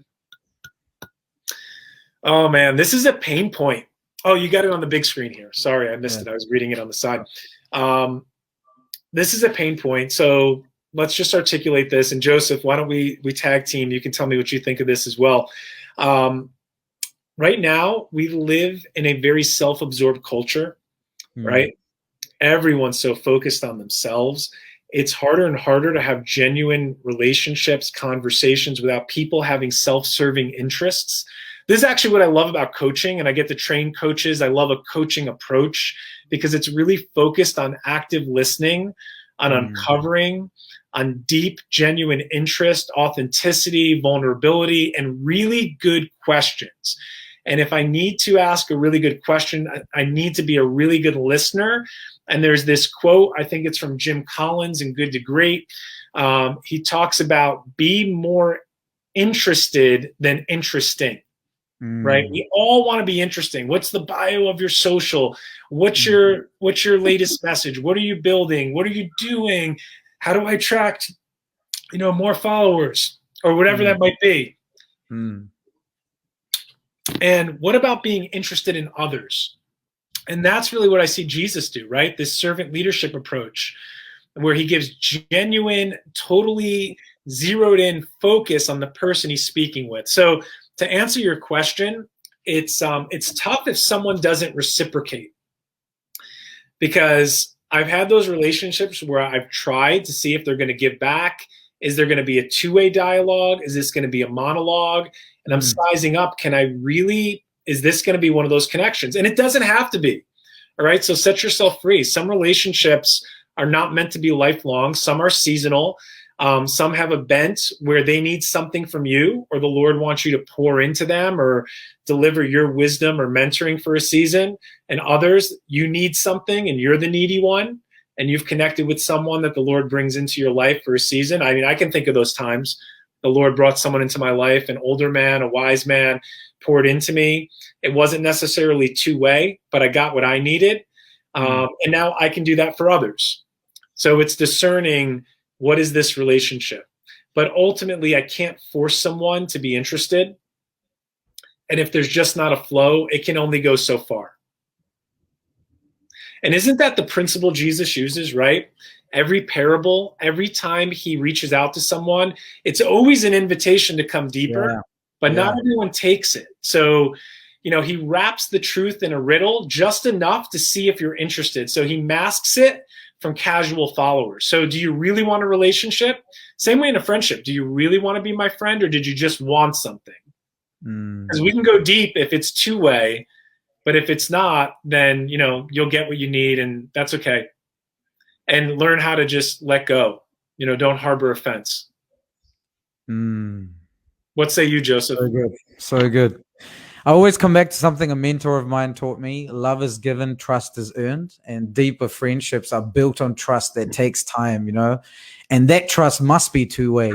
Oh, man, this is a pain point. Oh, you got it on the big screen here. Sorry, I missed it. I was reading it on the side. This is a pain point. So let's just articulate this. And Joseph, why don't we tag team? You can tell me what you think of this as well. Right now, we live in a very self-absorbed culture, right? Everyone's so focused on themselves. It's harder and harder to have genuine relationships, conversations without people having self-serving interests. This is actually what I love about coaching, and I get to train coaches. I love a coaching approach because it's really focused on active listening, on uncovering, on deep, genuine interest, authenticity, vulnerability, and really good questions. And if I need to ask a really good question, I need to be a really good listener. And there's this quote, I think it's from Jim Collins in Good to Great. He talks about be more interested than interesting. Right? We all want to be interesting. What's the bio of your social? What's your latest message? What are you building? What are you doing? How do I attract, more followers or whatever that might be? And what about being interested in others? And that's really what I see Jesus do, right? This servant leadership approach where he gives genuine, totally zeroed in focus on the person he's speaking with. So to answer your question, it's tough if someone doesn't reciprocate, because I've had those relationships where I've tried to see if they're going to give back. Is there going to be a two-way dialogue? Is this going to be a monologue? And I'm sizing up, is this going to be one of those connections? And it doesn't have to be, all right? So set yourself free. Some relationships are not meant to be lifelong. Some are seasonal. Some have a bent where they need something from you, or the Lord wants you to pour into them or deliver your wisdom or mentoring for a season. And others, you need something and you're the needy one, and you've connected with someone that the Lord brings into your life for a season. I mean, I can think of those times. The Lord brought someone into my life, an older man, a wise man, poured into me. It wasn't necessarily two-way, but I got what I needed. And now I can do that for others. So it's discerning, what is this relationship? But ultimately, I can't force someone to be interested. And if there's just not a flow, it can only go so far. And isn't that the principle Jesus uses, right? Every parable, every time he reaches out to someone, it's always an invitation to come deeper, but not everyone takes it. So, he wraps the truth in a riddle just enough to see if you're interested. So he masks it from casual followers. So do you really want a relationship? Same way in a friendship. Do you really want to be my friend, or did you just want something? Because we can go deep if it's two-way, but if it's not, then, you'll get what you need, and that's okay. And learn how to just let go. Don't harbor offense. What say you, Joseph? So good. So good. I always come back to something a mentor of mine taught me. Love is given, trust is earned, and deeper friendships are built on trust that takes time, and that trust must be two-way.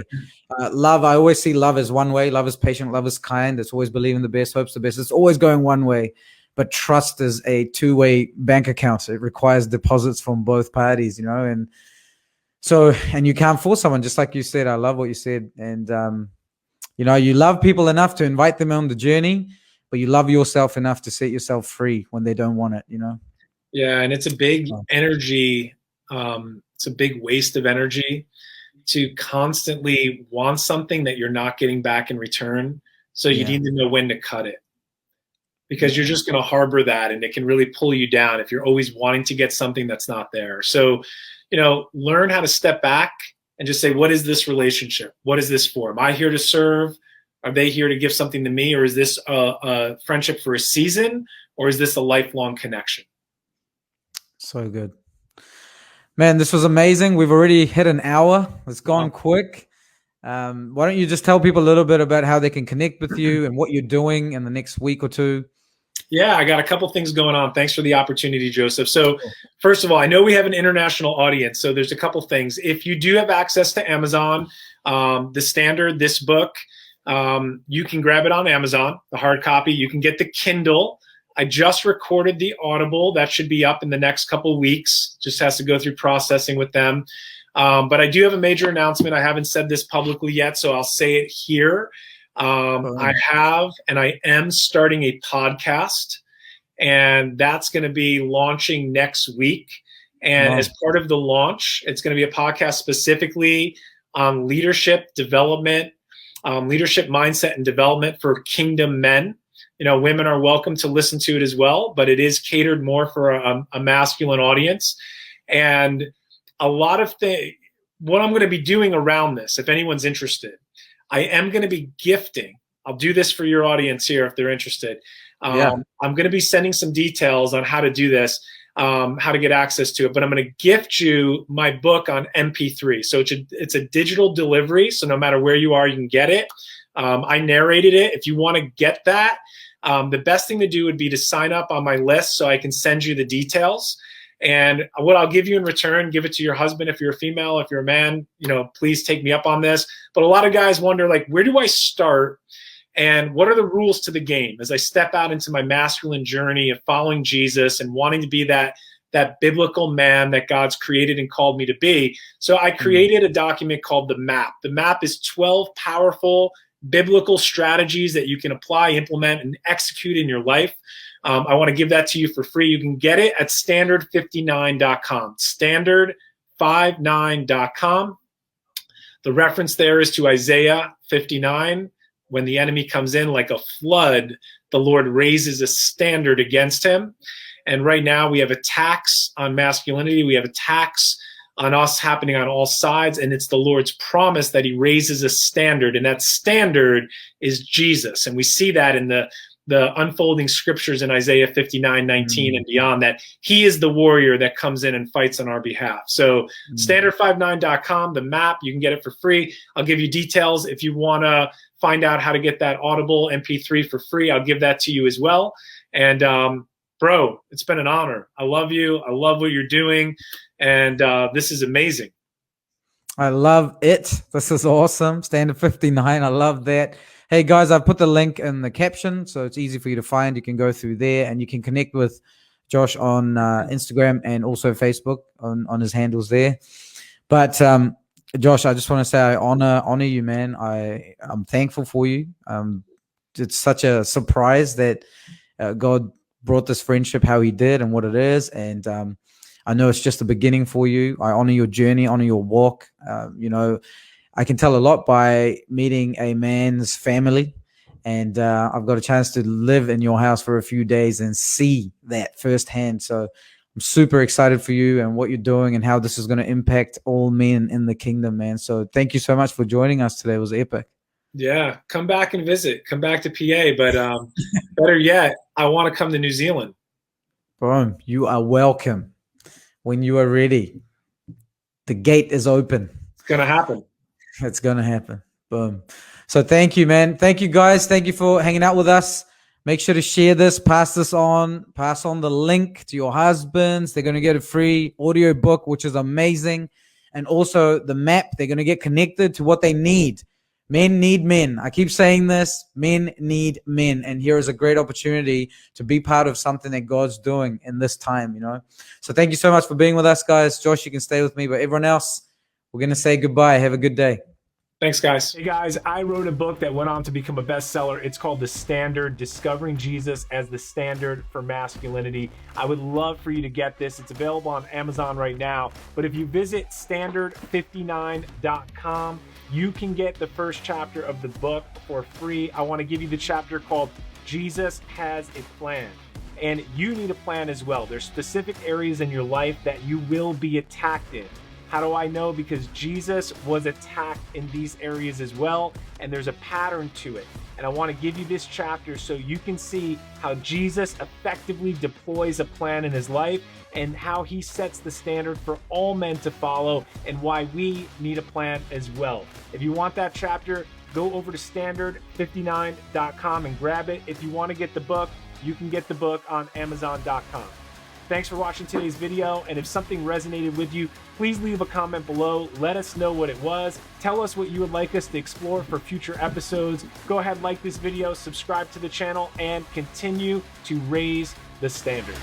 Love, I always see love as one way. Love is patient, love is kind. It's always believing the best, hopes the best. It's always going one way. But trust is a two-way bank account. It requires deposits from both parties, and you can't force someone, just like you said. I love what you said. And, you love people enough to invite them on the journey, but you love yourself enough to set yourself free when they don't want it, Yeah, and it's a big energy. It's a big waste of energy to constantly want something that you're not getting back in return. So you need to know when to cut it, because you're just going to harbor that, and it can really pull you down if you're always wanting to get something that's not there. So, learn how to step back and just say, what is this relationship? What is this for? Am I here to serve? Are they here to give something to me? Or is this a friendship for a season? Or is this a lifelong connection? So good. Man, this was amazing. We've already hit an hour. It's gone quick. Why don't you just tell people a little bit about how they can connect with you and what you're doing in the next week or two? Yeah, I got a couple things going on. Thanks for the opportunity, Joseph. So first of all, I know we have an international audience, so there's a couple things. If you do have access to Amazon, The Standard, this book, you can grab it on Amazon, the hard copy. You can get the Kindle. I just recorded the Audible. That should be up in the next couple weeks. Just has to go through processing with them. But I do have a major announcement. I haven't said this publicly yet, so I'll say it here. I have and I am starting a podcast, and that's going to be launching next week. And as part of the launch, it's going to be a podcast specifically on leadership development, leadership mindset and development for kingdom men. You know, women are welcome to listen to it as well, but it is catered more for a masculine audience. And a lot of things, what I'm going to be doing around this, if anyone's interested, I am going to be gifting. I'll do this for your audience here if they're interested. I'm going to be sending some details on how to do this, how to get access to it. But I'm going to gift you my book on MP3. So it's a digital delivery. So no matter where you are, you can get it. I narrated it. If you want to get that, the best thing to do would be to sign up on my list so I can send you the details. And what I'll give you in return, give it to your husband if you're a female. If you're a man, you know, please take me up on this. But a lot of guys wonder, like, where do I start? And what are the rules to the game as I step out into my masculine journey of following Jesus and wanting to be that biblical man that God's created and called me to be? So I created a document called The Map. The Map is 12 powerful biblical strategies that you can apply, implement, and execute in your life. I want to give that to you for free. You can get it at standard59.com, standard59.com. The reference there is to Isaiah 59. When the enemy comes in like a flood, the Lord raises a standard against him. And right now we have attacks on masculinity. We have attacks on us happening on all sides. And it's the Lord's promise that he raises a standard. And that standard is Jesus. And we see that in the unfolding scriptures in Isaiah 59:19 and beyond, that he is the warrior that comes in and fights on our behalf. So standard59.com, the map, you can get it for free. I'll give you details. If you want to find out how to get that Audible MP3 for free, I'll give that to you as well. And bro, it's been an honor. I love you. I love what you're doing. And this is amazing. I love it. This is awesome. Standard 59. I love that. Hey guys, I've put the link in the caption, so it's easy for you to find. You can go through there and you can connect with Josh on Instagram and also Facebook on his handles there. But Josh, I just want to say I honor you, man. I'm thankful for you. It's such a surprise that God brought this friendship how he did and what it is. And I know it's just the beginning for you. I honor your journey, honor your walk. You know, I can tell a lot by meeting a man's family, and I've got a chance to live in your house for a few days and see that firsthand. So I'm super excited for you and what you're doing and how this is going to impact all men in the kingdom, man. So thank you so much for joining us today. It was epic. Yeah, come back and visit. Come back to PA. But better yet, I want to come to New Zealand. Boom. You are welcome when you are ready. The gate is open. It's going to happen. It's going to happen. Boom. So thank you, man. Thank you, guys. Thank you for hanging out with us. Make sure to share this, pass on the link to your husbands. They're going to get a free audio book, which is amazing. And also the map, they're going to get connected to what they need. Men need men. I keep saying this. Men need men. And here is a great opportunity to be part of something that God's doing in this time, you know. So thank you so much for being with us, guys. Josh, you can stay with me. But everyone else, we're going to say goodbye. Have a good day. Thanks, guys. Hey, guys, I wrote a book that went on to become a bestseller. It's called The Standard, Discovering Jesus as the Standard for Masculinity. I would love for you to get this. It's available on Amazon right now. But if you visit standard59.com, you can get the first chapter of the book for free. I want to give you the chapter called Jesus Has a Plan. And you need a plan as well. There's specific areas in your life that you will be attacked in. How do I know? Because Jesus was attacked in these areas as well, and there's a pattern to it. And I want to give you this chapter so you can see how Jesus effectively deploys a plan in his life and how he sets the standard for all men to follow, and why we need a plan as well. If you want that chapter, go over to standard59.com and grab it. If you want to get the book, you can get the book on amazon.com. Thanks for watching today's video, and if something resonated with you, please leave a comment below. Let us know what it was. Tell us what you would like us to explore for future episodes. Go ahead, like this video, subscribe to the channel, and continue to raise the standard.